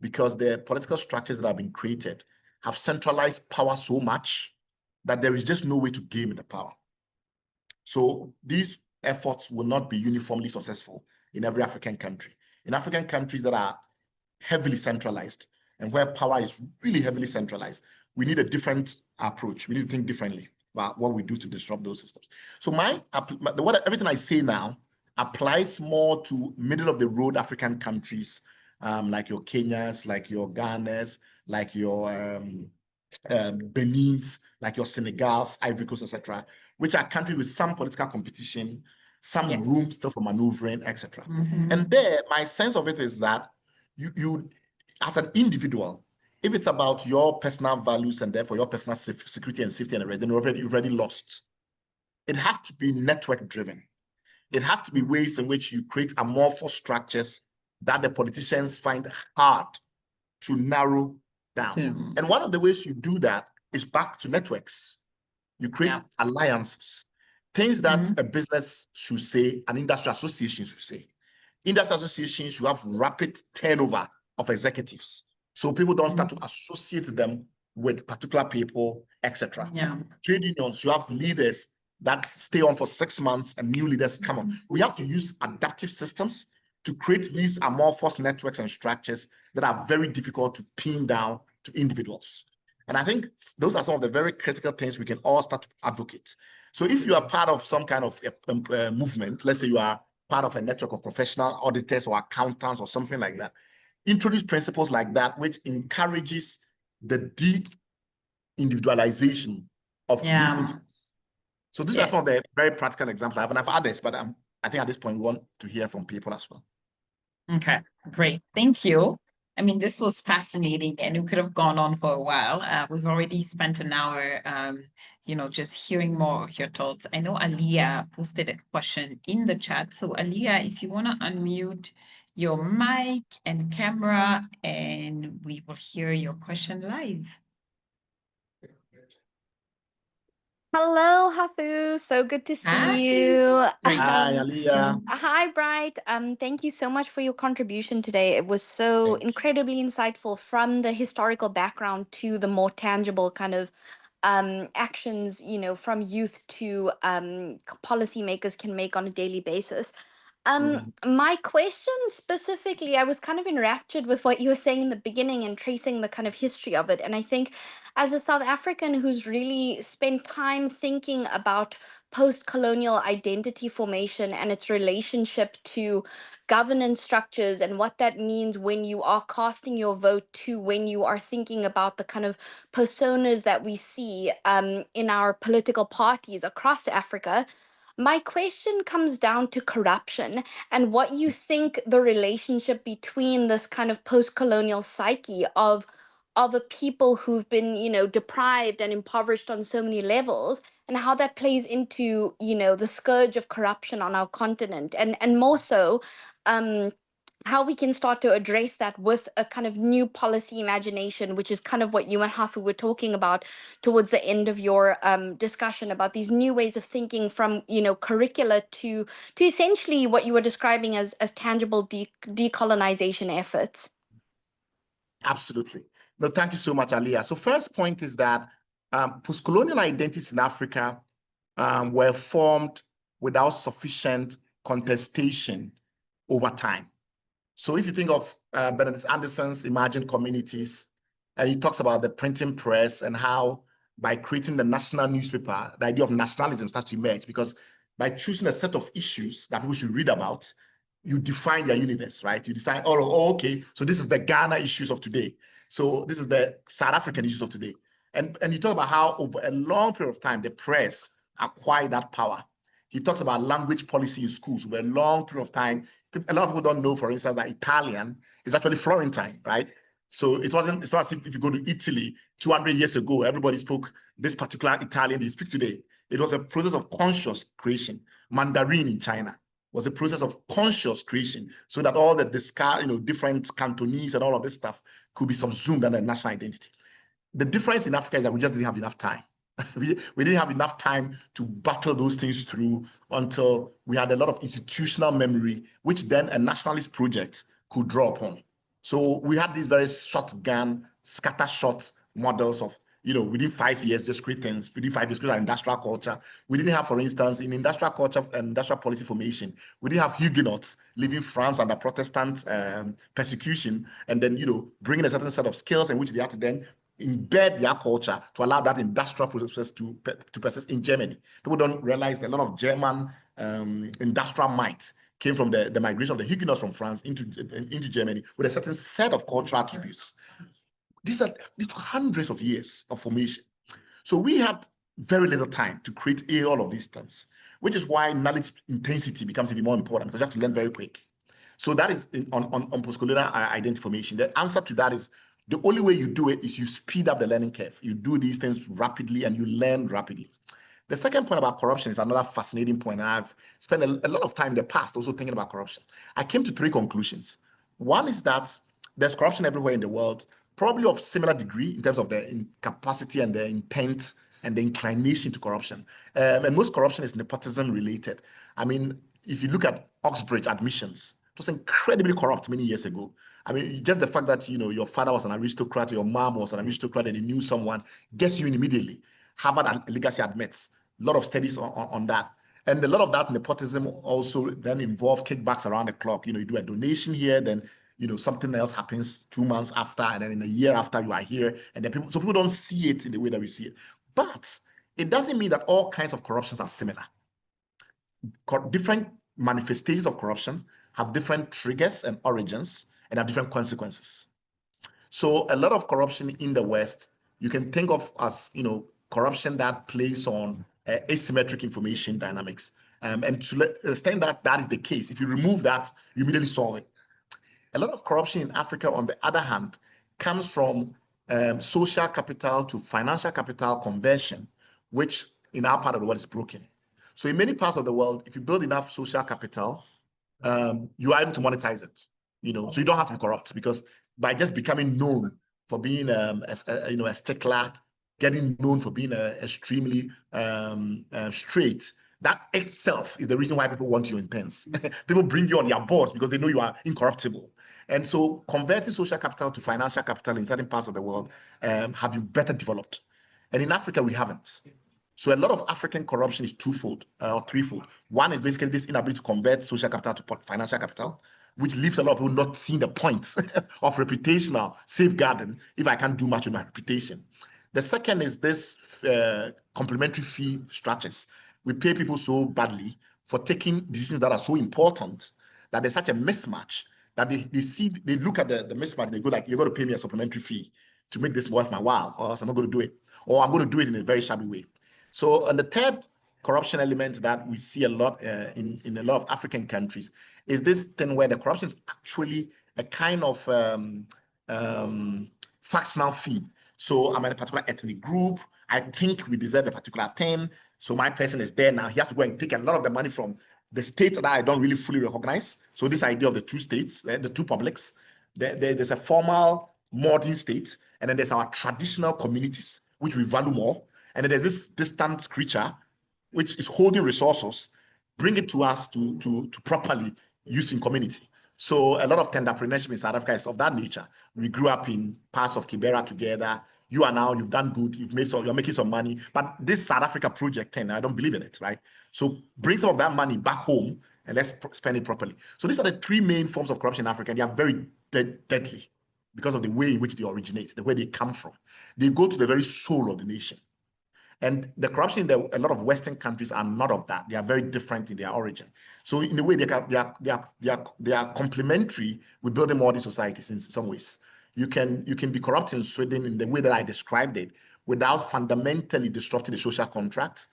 because the political structures that have been created have centralized power so much that there is just no way to game the power. So these efforts will not be uniformly successful in every African country. In African countries that are heavily centralized and where power is really heavily centralized, we need a different approach. We need to think differently about what we do to disrupt those systems. So everything I say now applies more to middle of the road African countries, like your Kenyas, like your Ghanas, like your Benins, like your Senegals, Ivory Coast, etc., which are countries with some political competition, some room still for maneuvering, etc. And there, my sense of it is that you as an individual, if it's about your personal values and therefore your personal security and safety, and then you've already lost. It has to be network driven. It has to be ways in which you create amorphous structures that the politicians find hard to narrow down. And one of the ways you do that is back to networks. You create alliances, things that a business should say, an industry association should say. Industry associations should have rapid turnover of executives, so people don't start to associate them with particular people, etc. Trade unions should have leaders that stay on for 6 months and new leaders come on. We have to use adaptive systems to create these amorphous networks and structures that are very difficult to pin down to individuals. And I think those are some of the very critical things we can all start to advocate. So if you are part of some kind of movement, let's say you are part of a network of professional auditors or accountants or something like that, introduce principles like that, which encourages the deep individualization of these entities. So these are some of the very practical examples I have, and I've others, but I think at this point we want to hear from people as well. Okay, great. Thank you. I mean, this was fascinating and it could have gone on for a while. We've already spent an hour, just hearing more of your thoughts. I know Aliyah posted a question in the chat. So Aliyah, if you want to unmute your mic and camera, and we will hear your question live. Hello, Hafu. So good to see you. Hi, Aliyah. Hi, Bright. Thank you so much for your contribution today. It was so incredibly insightful, from the historical background to the more tangible kind of actions, from youth to policymakers can make on a daily basis. My question specifically, I was kind of enraptured with what you were saying in the beginning and tracing the kind of history of it. And I think as a South African who's really spent time thinking about post-colonial identity formation and its relationship to governance structures and what that means when you are casting your vote, to when you are thinking about the kind of personas that we see in our political parties across Africa, my question comes down to corruption and what you think the relationship between this kind of post-colonial psyche of a people who've been, deprived and impoverished on so many levels, and how that plays into, the scourge of corruption on our continent, and more so, how we can start to address that with a kind of new policy imagination, which is kind of what you and Hafu were talking about towards the end of your discussion about these new ways of thinking, from curricula to essentially what you were describing as tangible decolonization efforts. Absolutely. No, thank you so much, Aliyah. So first point is that post-colonial identities in Africa were formed without sufficient contestation over time. So if you think of Benedict Anderson's Imagined Communities, and he talks about the printing press and how by creating the national newspaper, the idea of nationalism starts to emerge, because by choosing a set of issues that we should read about, you define their universe, right? You decide, okay, so this is the Ghana issues of today. So this is the South African issues of today. And he talks about how over a long period of time, the press acquired that power. He talks about language policy in schools over a long period of time. A lot of people don't know, for instance, that Italian is actually Florentine, right? So it's not as if you go to Italy 200 years ago, everybody spoke this particular Italian they speak today. It was a process of conscious creation. Mandarin in China was a process of conscious creation, so that all the different Cantonese and all of this stuff could be subsumed under national identity. The difference in Africa is that we just didn't have enough time. we didn't have enough time to battle those things through until we had a lot of institutional memory, which then a nationalist project could draw upon. So we had these very shotgun, scattershot models of, within 5 years, just create things, within 5 years, create an industrial culture. We didn't have, for instance, in industrial culture and industrial policy formation, we didn't have Huguenots leaving France under Protestant persecution, and then, bringing a certain set of skills in which they had to then embed their culture to allow that industrial process to persist in Germany. People don't realize a lot of German industrial might came from the migration of the Huguenots from France into Germany with a certain set of cultural attributes. These took hundreds of years of formation. So we had very little time to create all of these things, which is why knowledge intensity becomes even more important, because you have to learn very quick. So that is on postcolonial identity formation. The answer to that is the only way you do it is you speed up the learning curve. You do these things rapidly and you learn rapidly. The second point about corruption is another fascinating point. And I've spent a lot of time in the past also thinking about corruption. I came to 3 conclusions. One is that there's corruption everywhere in the world, probably of similar degree in terms of the capacity and the intent and the inclination to corruption. And most corruption is nepotism related. I mean, if you look at Oxbridge admissions, it was incredibly corrupt many years ago. I mean, just the fact that, your father was an aristocrat, your mom was an aristocrat, and you knew someone, gets you in immediately. Harvard Legacy admits a lot of studies on that. And a lot of that nepotism also then involved kickbacks around the clock. You do a donation here, then, something else happens 2 months after, and then in a year after you are here. And then people don't see it in the way that we see it. But it doesn't mean that all kinds of corruptions are similar. Different manifestations of corruption have different triggers and origins and have different consequences. So a lot of corruption in the West, you can think of as, corruption that plays on asymmetric information dynamics. And to the extent that that is the case, if you remove that, you immediately solve it. A lot of corruption in Africa, on the other hand, comes from social capital to financial capital conversion, which in our part of the world is broken. So in many parts of the world, if you build enough social capital, you are able to monetize it. So you don't have to be corrupt, because by just becoming known for being a stickler, getting known for being extremely straight, that itself is the reason why people want you in pens. People bring you on their boards because they know you are incorruptible. And so converting social capital to financial capital in certain parts of the world have been better developed. And in Africa, we haven't. So a lot of African corruption is twofold or threefold. One is basically this inability to convert social capital to financial capital, which leaves a lot of people not seeing the point of reputational safeguarding if I can't do much with my reputation. The second is this complementary fee structures. We pay people so badly for taking decisions that are so important that there's such a mismatch that they look at the mismatch, they go like, you're going to pay me a supplementary fee to make this worth my while, or else I'm not going to do it, or I'm going to do it in a very shabby way. So, and the third corruption element that we see a lot in a lot of African countries is this thing where the corruption is actually a kind of fractional fee. So I'm in a particular ethnic group. I think we deserve a particular thing. So my person is there now. He has to go and take a lot of the money from the state that I don't really fully recognize. So this idea of the two states, the two publics, there's a formal modern state, and then there's our traditional communities, which we value more. And then there's this distant creature, which is holding resources, bring it to us to properly use in community. So a lot of tenderpreneurship in South Africa is of that nature. We grew up in parts of Kibera together. You've done good, you're making some money. But this South Africa project thing, I don't believe in it, right? So bring some of that money back home and let's spend it properly. So these are the 3 main forms of corruption in Africa, and they are very deadly because of the way in which they originate, the way they come from. They go to the very soul of the nation. And the corruption in a lot of Western countries are not of that. They are very different in their origin. So in a way, they are complementary with building modern societies in some ways. You can be corrupt in Sweden in the way that I described it, without fundamentally disrupting the social contract.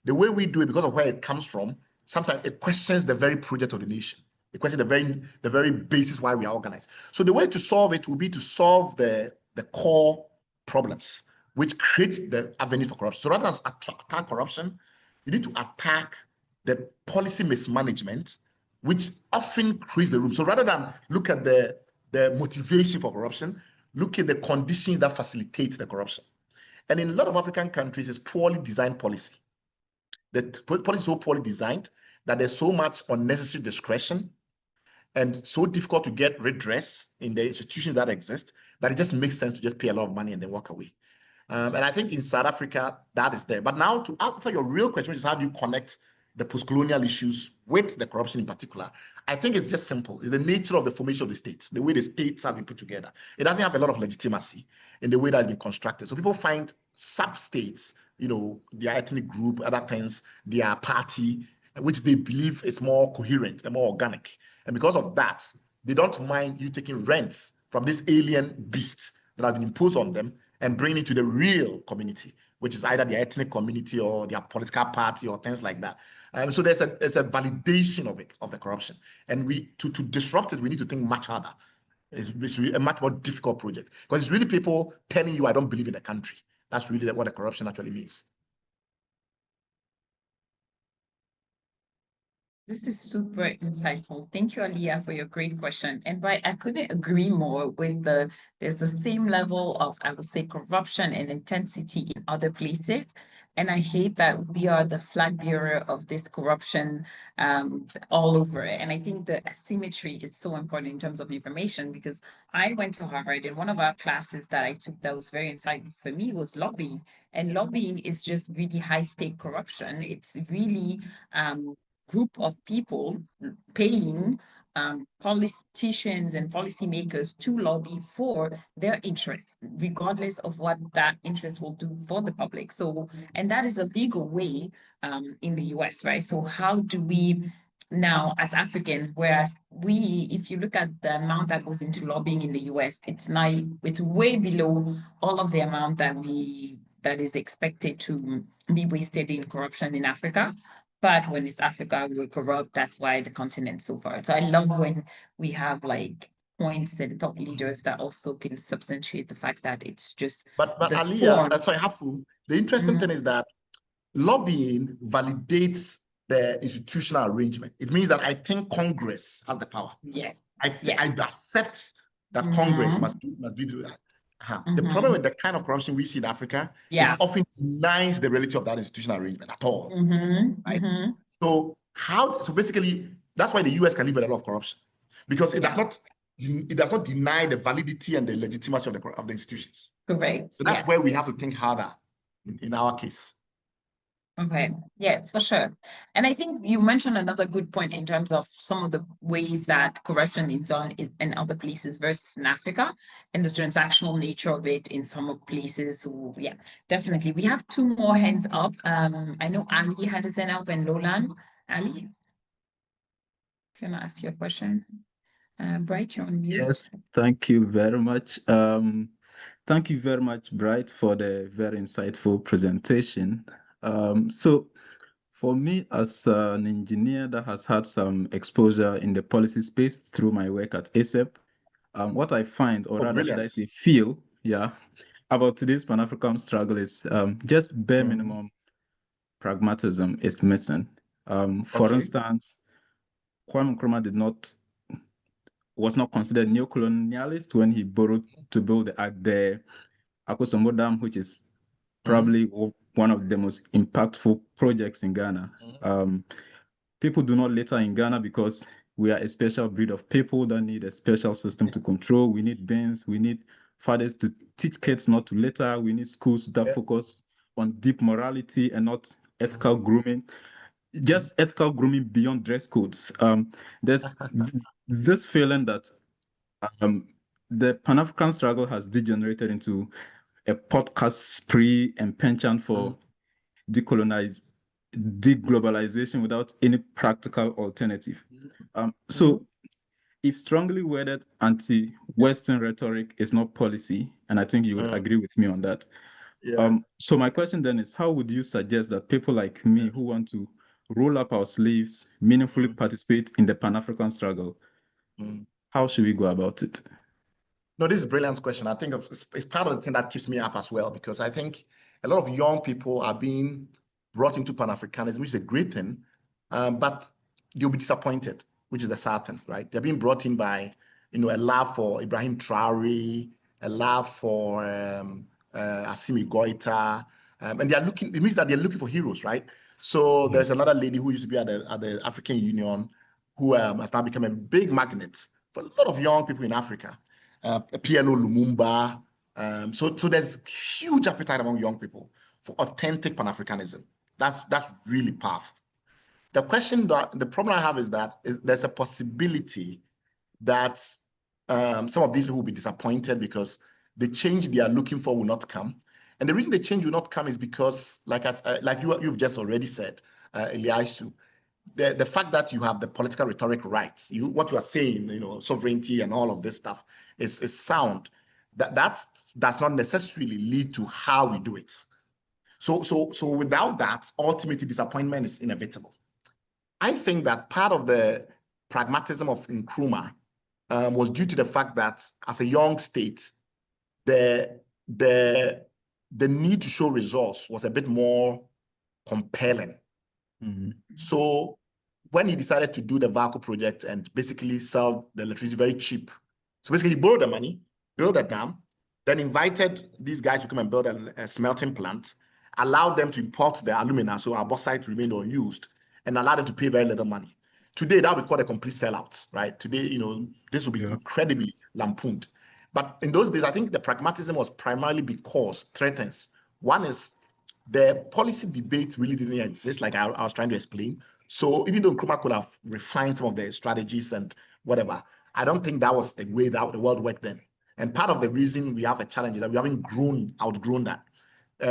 The way we do it, because of where it comes from, sometimes it questions the very project of the nation. It questions the very basis why we are organized. So the way to solve it will be to solve the core problems, which creates the avenue for corruption. So rather than attack corruption, you need to attack the policy mismanagement, which often creates the room. So rather than look at the motivation for corruption, look at the conditions that facilitate the corruption. And in a lot of African countries, it's poorly designed policy. The policy is so poorly designed that there's so much unnecessary discretion and so difficult to get redress in the institutions that exist that it just makes sense to just pay a lot of money and then walk away. And I think in South Africa, that is there. But now to answer your real question, which is how do you connect the post-colonial issues with the corruption in particular, I think it's just simple. It's the nature of the formation of the states, the way the states has been put together. It doesn't have a lot of legitimacy in the way that it's been constructed. So people find sub-states, their ethnic group, other things, their party, which they believe is more coherent and more organic. And because of that, they don't mind you taking rents from these alien beasts that have been imposed on them and bringing it to the real community, which is either their ethnic community or their political party or things like that. So there's a validation of it, of the corruption. And to disrupt it, we need to think much harder. It's really a much more difficult project because it's really people telling you, I don't believe in the country. That's really what the corruption actually means. This is super insightful. Thank you, Aliyah, for your great question. And I couldn't agree more with there's the same level of, I would say, corruption and intensity in other places. And I hate that we are the flag bearer of this corruption all over it. And I think the asymmetry is so important in terms of information because I went to Harvard and one of our classes that I took that was very insightful for me was lobbying. And lobbying is just really high stake corruption. It's really group of people paying politicians and policymakers to lobby for their interests, regardless of what that interest will do for the public. So, and that is a legal way in the US, right? So how do we now as African, whereas if you look at the amount that goes into lobbying in the US, it's way below all of the amount that is expected to be wasted in corruption in Africa. But when it's Africa, we're corrupt. That's why the continent's so far. So I love when we have like points and top leaders that also can substantiate the fact that it's just But the Aliyah, form. sorry, Hafu, the interesting thing is that lobbying validates the institutional arrangement. It means that I think Congress has the power. Yes. I accept that Congress must be doing that. The problem with the kind of corruption we see in Africa is often denies the reality of that institutional arrangement at all. Right? So basically, that's why the US can live with a lot of corruption because it does not deny the validity and the legitimacy of the institutions. Correct. So that's where we have to think harder in our case. Okay, yes, for sure. And I think you mentioned another good point in terms of some of the ways that corruption is done in other places versus in Africa and the transactional nature of it in some places. So yeah, definitely. We have two more hands up. I know Ali had his hand up and Lolan. Ali, if you want to ask your question. Bright, you're on mute. Yes, thank you very much. Thank you very much, Bright, for the very insightful presentation. So for me, as an engineer that has had some exposure in the policy space through my work at ASEP, what I find, or rather should I say feel, about today's Pan-African struggle is just bare minimum pragmatism is missing. For instance, Kwame Nkrumah was not considered neo-colonialist when he borrowed to build the Akosombo Dam, which is probably one of the most impactful projects in Ghana. People do not litter in Ghana because we are a special breed of people that need a special system to control. We need bins, we need fathers to teach kids not to litter. We need schools that focus on deep morality and not ethical grooming. Just ethical grooming beyond dress codes. There's this feeling that the Pan-African struggle has degenerated into a podcast spree and penchant for deglobalization without any practical alternative. So if strongly worded anti-Western rhetoric is not policy, and I think you would agree with me on that, So my question then is, how would you suggest that people like me who want to roll up our sleeves, meaningfully participate in the Pan-African struggle, how should we go about it? No, this is a brilliant question. I think it's part of the thing that keeps me up as well, because I think a lot of young people are being brought into Pan-Africanism, which is a great thing, but you'll be disappointed, which is the sad thing, right? They're being brought in by, a love for Ibrahim Traore, a love for Assimi Goita, and they're looking. It means that they're looking for heroes, right? So there's another lady who used to be at the African Union, who has now become a big magnet for a lot of young people in Africa. PLO Lumumba. So there's huge appetite among young people for authentic Pan-Africanism. That's really powerful. The problem I have is that there's a possibility that some of these people will be disappointed because the change they are looking for will not come. And the reason the change will not come is because, like you've just already said, Eliasu, the fact that you have the political rhetoric right, what you are saying, sovereignty and all of this stuff is sound. That does not necessarily lead to how we do it. So without that, ultimately disappointment is inevitable. I think that part of the pragmatism of Nkrumah was due to the fact that as a young state, the need to show results was a bit more compelling. So when he decided to do the Vaco project and basically sell the electricity very cheap, so basically he borrowed the money, built a dam, then invited these guys to come and build a smelting plant, allowed them to import the alumina so our bauxite remained unused, and allowed them to pay very little money. Today, that would be called a complete sellout, right? Today, this would be incredibly lampooned. But in those days, I think the pragmatism was primarily because three things. One is the policy debate really didn't exist, like I was trying to explain. So even though Nkrumah could have refined some of the strategies and whatever, I don't think that was the way that the world worked then. And part of the reason we have a challenge is that we haven't outgrown that.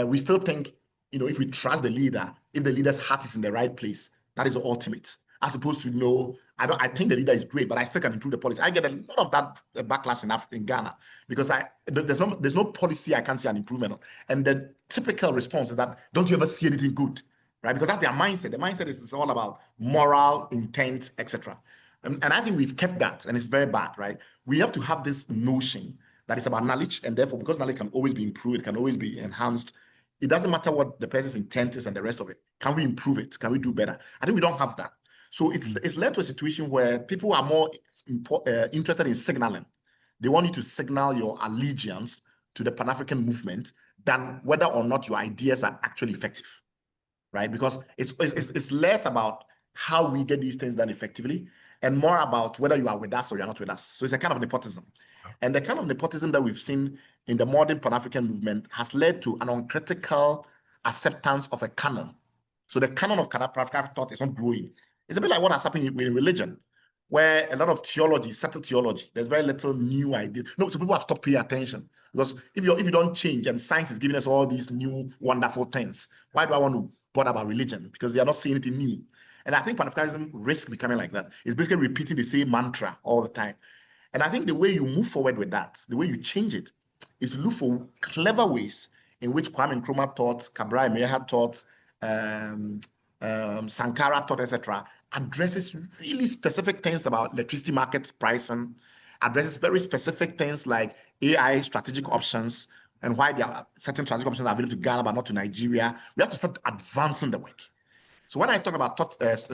We still think, if we trust the leader, if the leader's heart is in the right place, that is the ultimate. As opposed to, I think the leader is great, but I still can improve the policy. I get a lot of that backlash in Ghana because there's no policy I can't see an improvement on. And the typical response is that, don't you ever see anything good? Right? Because that's their mindset. The mindset is it's all about moral, intent, etc. And I think we've kept that, and it's very bad, right? We have to have this notion that it's about knowledge, and therefore, because knowledge can always be improved, it can always be enhanced. It doesn't matter what the person's intent is and the rest of it. Can we improve it? Can we do better? I think we don't have that. So it's led to a situation where people are more interested in signaling. They want you to signal your allegiance to the Pan-African movement than whether or not your ideas are actually effective, right? Because it's less about how we get these things done effectively and more about whether you are with us or you're not with us. So it's a kind of nepotism. And the kind of nepotism that we've seen in the modern Pan-African movement has led to an uncritical acceptance of a canon. So the canon of Pan-African thought is not growing. It's a bit like what has happened in religion, where a lot of theology, settled theology, there's very little new ideas. No, so people have stopped paying attention because if you don't change and science is giving us all these new wonderful things, why do I want to bother about religion? Because they are not seeing anything new. And I think Pan-Africanism risks becoming like that. It's basically repeating the same mantra all the time. And I think the way you move forward with that, the way you change it, is to look for clever ways in which Kwame Nkrumah taught, Cabral Meha taught, Sankara taught, etc., addresses really specific things about electricity market pricing, addresses very specific things like AI strategic options and why there are certain strategic options available to Ghana but not to Nigeria. We have to start advancing the work. So when I talk about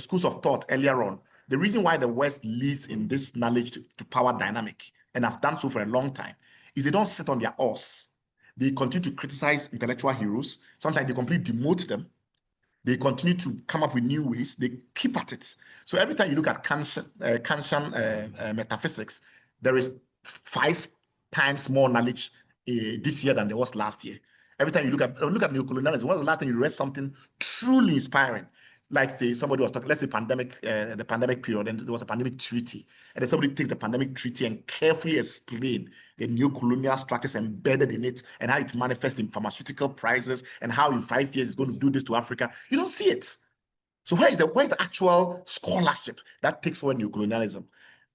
schools of thought earlier on, the reason why the West leads in this knowledge to power dynamic, and have done so for a long time, is they don't sit on their oars. They continue to criticize intellectual heroes. Sometimes they completely demote them. They continue to come up with new ways. They keep at it. So every time you look at Kantian metaphysics, there is 5 times more knowledge this year than there was last year. Every time you look at neocolonialism, when was the last time you read something truly inspiring? Like, say, somebody was talking, let's say the pandemic period, and there was a pandemic treaty. And then somebody takes the pandemic treaty and carefully explain the new colonial structures embedded in it and how it manifests in pharmaceutical prices and how in 5 years it's going to do this to Africa. You don't see it. So where's the actual scholarship that takes forward neocolonialism?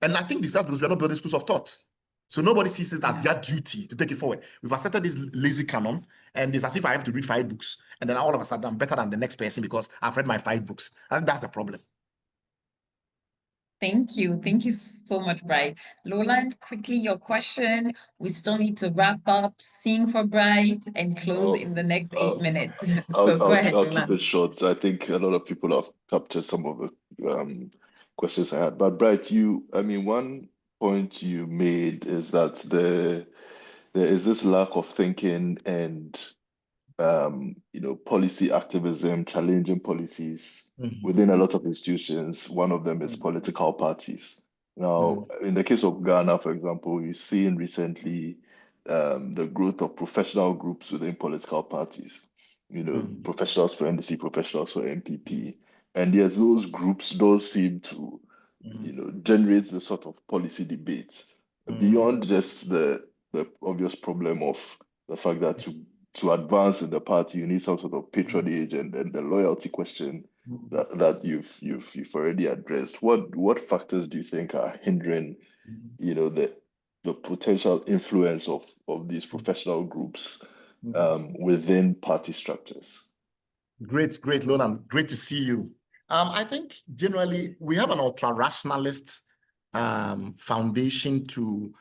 And I think that's because we're not building schools of thought. So nobody sees it as their duty to take it forward. We've accepted this lazy canon, and it's as if I have to read 5 books, and then all of a sudden I'm better than the next person because I've read my 5 books. And that's the problem. Thank you. Thank you so much, Bright. Lowland, quickly your question. We still need to wrap up, sing for Bright, and close in the next 8 minutes. So go ahead, I'll Lowland. keep it short. So I think a lot of people have captured some of the questions I had. But Bright, one point you made is that there is this lack of thinking and policy activism, challenging policies within a lot of institutions. One of them is political parties. Now, in the case of Ghana, for example, we've seen recently the growth of professional groups within political parties. Professionals for NDC, professionals for MPP. And yes, those groups don't seem to, generate the sort of policy debates beyond just the obvious problem of the fact that to advance in the party, you need some sort of patronage and the loyalty question that you've already addressed. What factors do you think are hindering, the potential influence of these professional groups within party structures? Great, Lowland. Great to see you. I think generally we have an ultra-rationalist foundation to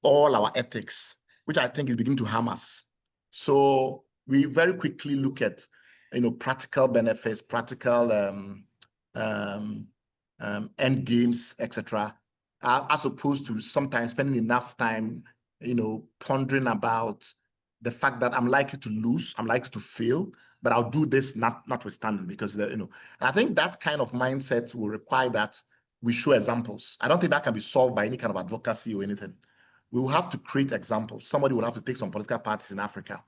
all our ethics, which I think is beginning to harm us. So we very quickly look at, practical benefits, practical end games, etc., as opposed to sometimes spending enough time, pondering about the fact that I'm likely to lose, I'm likely to fail, but I'll do this notwithstanding, because and I think that kind of mindset will require that we show examples. I don't think that can be solved by any kind of advocacy or anything. We will have to create examples. Somebody will have to take some political parties in Africa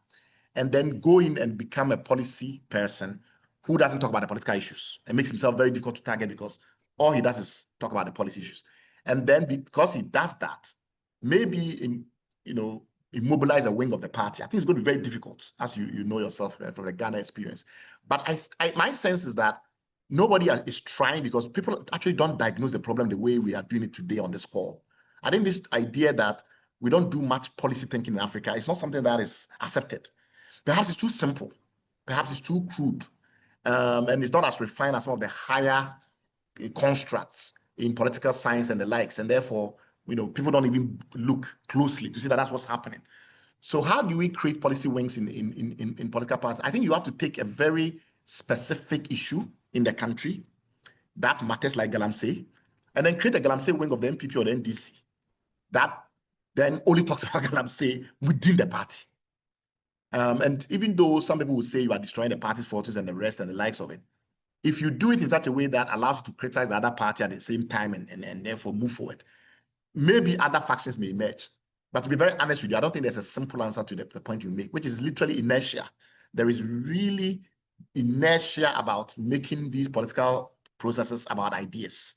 and then go in and become a policy person who doesn't talk about the political issues and makes himself very difficult to target because all he does is talk about the policy issues. And then because he does that, maybe, immobilize a wing of the party. I think it's going to be very difficult, as you know yourself from the Ghana experience. But my sense is that nobody is trying, because people actually don't diagnose the problem the way we are doing it today on this call. I think this idea that we don't do much policy thinking in Africa is not something that is accepted. Perhaps it's too simple. Perhaps it's too crude. And it's not as refined as some of the higher constructs in political science and the likes. And therefore, people don't even look closely to see that that's what's happening. So how do we create policy wings in political parties? I think you have to take a very specific issue in the country that matters, like Galamsey, and then create a Galamsey wing of the MPP or the NDC that then only talks about Galamsey within the party. And even though some people will say you are destroying the party's fortunes and the rest and the likes of it, if you do it in such a way that allows you to criticize the other party at the same time and therefore move forward, maybe other factions may emerge. But to be very honest with you, I don't think there's a simple answer to the point you make, which is literally inertia. There is really inertia about making these political processes about ideas.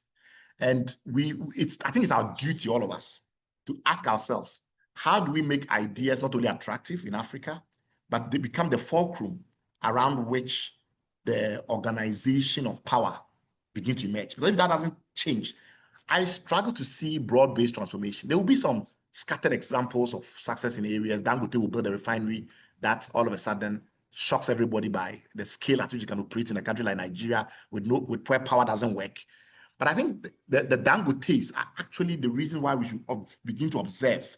And I think it's our duty, all of us, to ask ourselves, how do we make ideas not only attractive in Africa, but they become the fulcrum around which the organization of power begin to emerge? Because if that doesn't change, I struggle to see broad-based transformation. There will be some scattered examples of success in areas. Dangote will build a refinery that all of a sudden shocks everybody by the scale at which you can operate in a country like Nigeria with where power doesn't work. But I think the Dangotes are actually the reason why we should begin to observe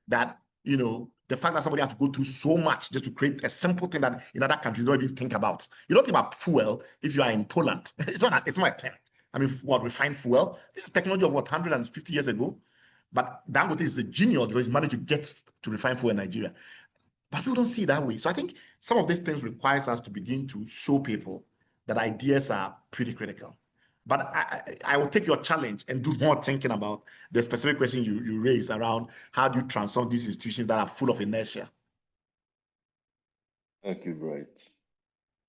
that, the fact that somebody has to go through so much just to create a simple thing that in other countries don't even think about. You don't think about fuel if you are in Poland. It's not a thing. I mean, refined fuel? This is technology of 150 years ago. But Dangote is a genius because he's managed to get to refine fuel in Nigeria. But people don't see it that way. So I think some of these things requires us to begin to show people that ideas are pretty critical. But I will take your challenge and do more thinking about the specific question you raised around how do you transform these institutions that are full of inertia. Thank you, Bright.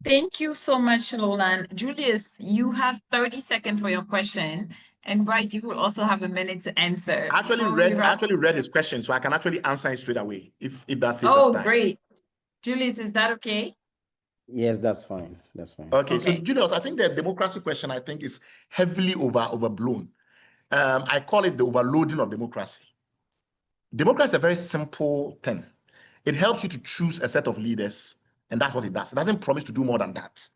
Thank you so much, Lowland. Julius, you have 30 seconds for your question. And Bright, you will also have a minute to answer. I actually read his question, so I can actually answer it straight away if that saves us time. Oh, great. Julius, is that okay? Yes, that's fine. That's fine. Okay, so Julius, I think the democracy question, I think, is heavily overblown. I call it the overloading of democracy. Democracy is a very simple thing. It helps you to choose a set of leaders, and that's what it does. It doesn't promise to do more than that.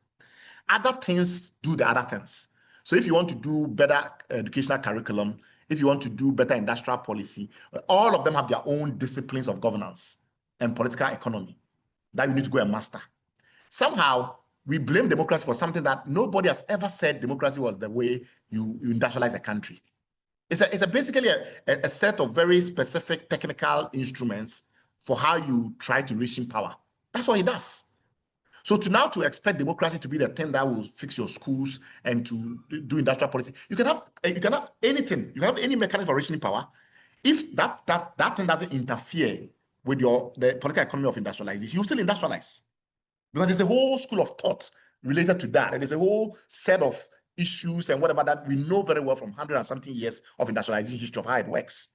Other things do the other things. So if you want to do better educational curriculum, if you want to do better industrial policy, all of them have their own disciplines of governance and political economy that you need to go and master. Somehow, we blame democracy for something that nobody has ever said democracy was the way you industrialize a country. It's basically a set of very specific technical instruments for how you try to reach in power. That's what it does. So to expect democracy to be the thing that will fix your schools and to do industrial policy, you can have anything, you can have any mechanism for reaching power. If that thing doesn't interfere with the political economy of industrialization, you still industrialize. Because there's a whole school of thought related to that. And there's a whole set of issues and whatever that we know very well from 100 and something years of industrialization history of how it works.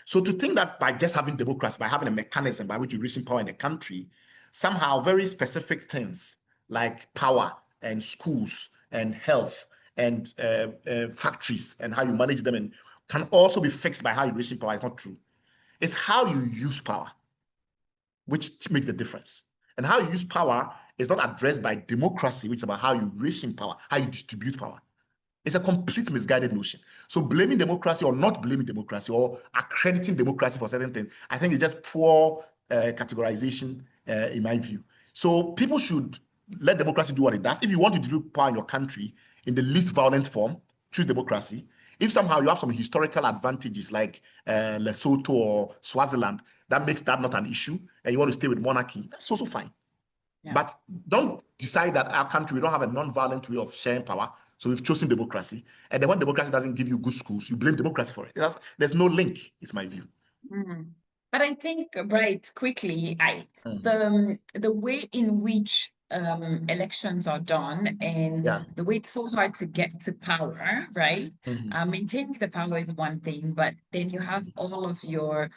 So to think that by just having democracy, by having a mechanism by which you reach power in a country, somehow very specific things like power and schools and health and factories and how you manage them and can also be fixed by how you reach power is not true. It's how you use power which makes the difference. And how you use power is not addressed by democracy, which is about how you reach in power, how you distribute power. It's a complete misguided notion. So blaming democracy or not blaming democracy or accrediting democracy for certain things, I think it's just poor categorization in my view. So people should let democracy do what it does. If you want to distribute power in your country in the least violent form, choose democracy. If somehow you have some historical advantages like Lesotho or Swaziland, that makes that not an issue, and you want to stay with monarchy, that's also fine. Yeah. But don't decide that our country, we don't have a non-violent way of sharing power, so we've chosen democracy. And then when democracy doesn't give you good schools, you blame democracy for it. There's no link, it's my view. Mm-hmm. But I think, right, quickly, the way in which elections are done and the way it's so hard to get to power, right? Maintaining the power is one thing, but then you have all of your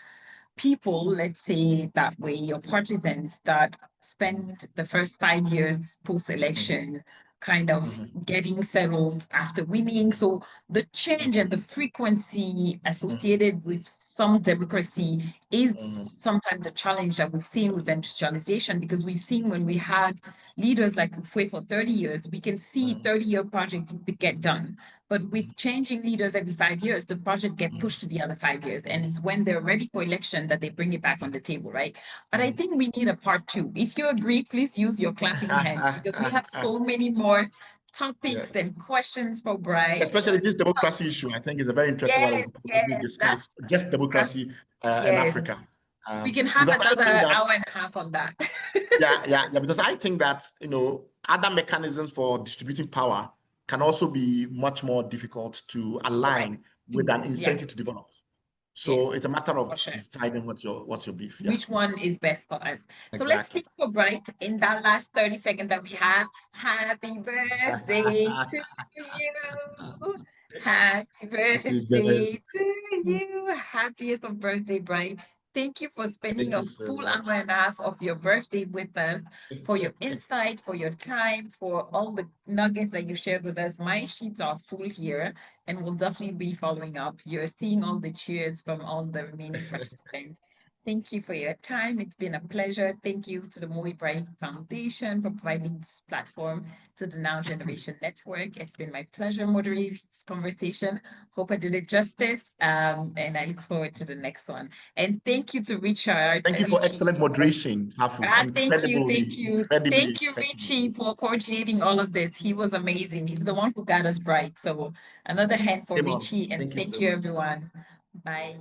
people, let's say that way, your partisans that spend the first 5 years post-election kind of getting settled after winning. So the change and the frequency associated with some democracy is sometimes the challenge that we've seen with industrialization, because we've seen when we had leaders like Ufwe for 30 years, we can see 30-year projects get done. But with changing leaders every 5 years, the project get pushed to the other 5 years. And it's when they're ready for election that they bring it back on the table, right? But I think we need a part 2. If you agree, please use your clapping hand, because we have so many more topics and questions for Bright. Especially this democracy issue, I think is a very interesting one we discuss. Just democracy in Africa. We can have another hour and a half on that. yeah, because I think that, other mechanisms for distributing power can also be much more difficult to align with an incentive to develop. So it's a matter of deciding what's your beef. Yeah. Which one is best for us. Exactly. So let's take for Bright in that last 30 seconds that we have. Happy birthday to you. Happy birthday to you. Happiest of birthday, Bright. Thank you for spending a full hour and a half of your birthday with us, for your insight, for your time, for all the nuggets that you shared with us. My sheets are full here, and we'll definitely be following up. You're seeing all the cheers from all the remaining participants. Thank you for your time. It's been a pleasure. Thank you to the Moi Bright Foundation for providing this platform to the Now Generation Network. It's been my pleasure moderating this conversation. Hope I did it justice. And I look forward to the next one. And thank you to Richard. Thank you for excellent moderation, Hafu. Thank you. Thank you, Richie, for coordinating all of this. He was amazing. He's the one who got us Bright. So another hand for Richie, and thank you, everyone. Bye.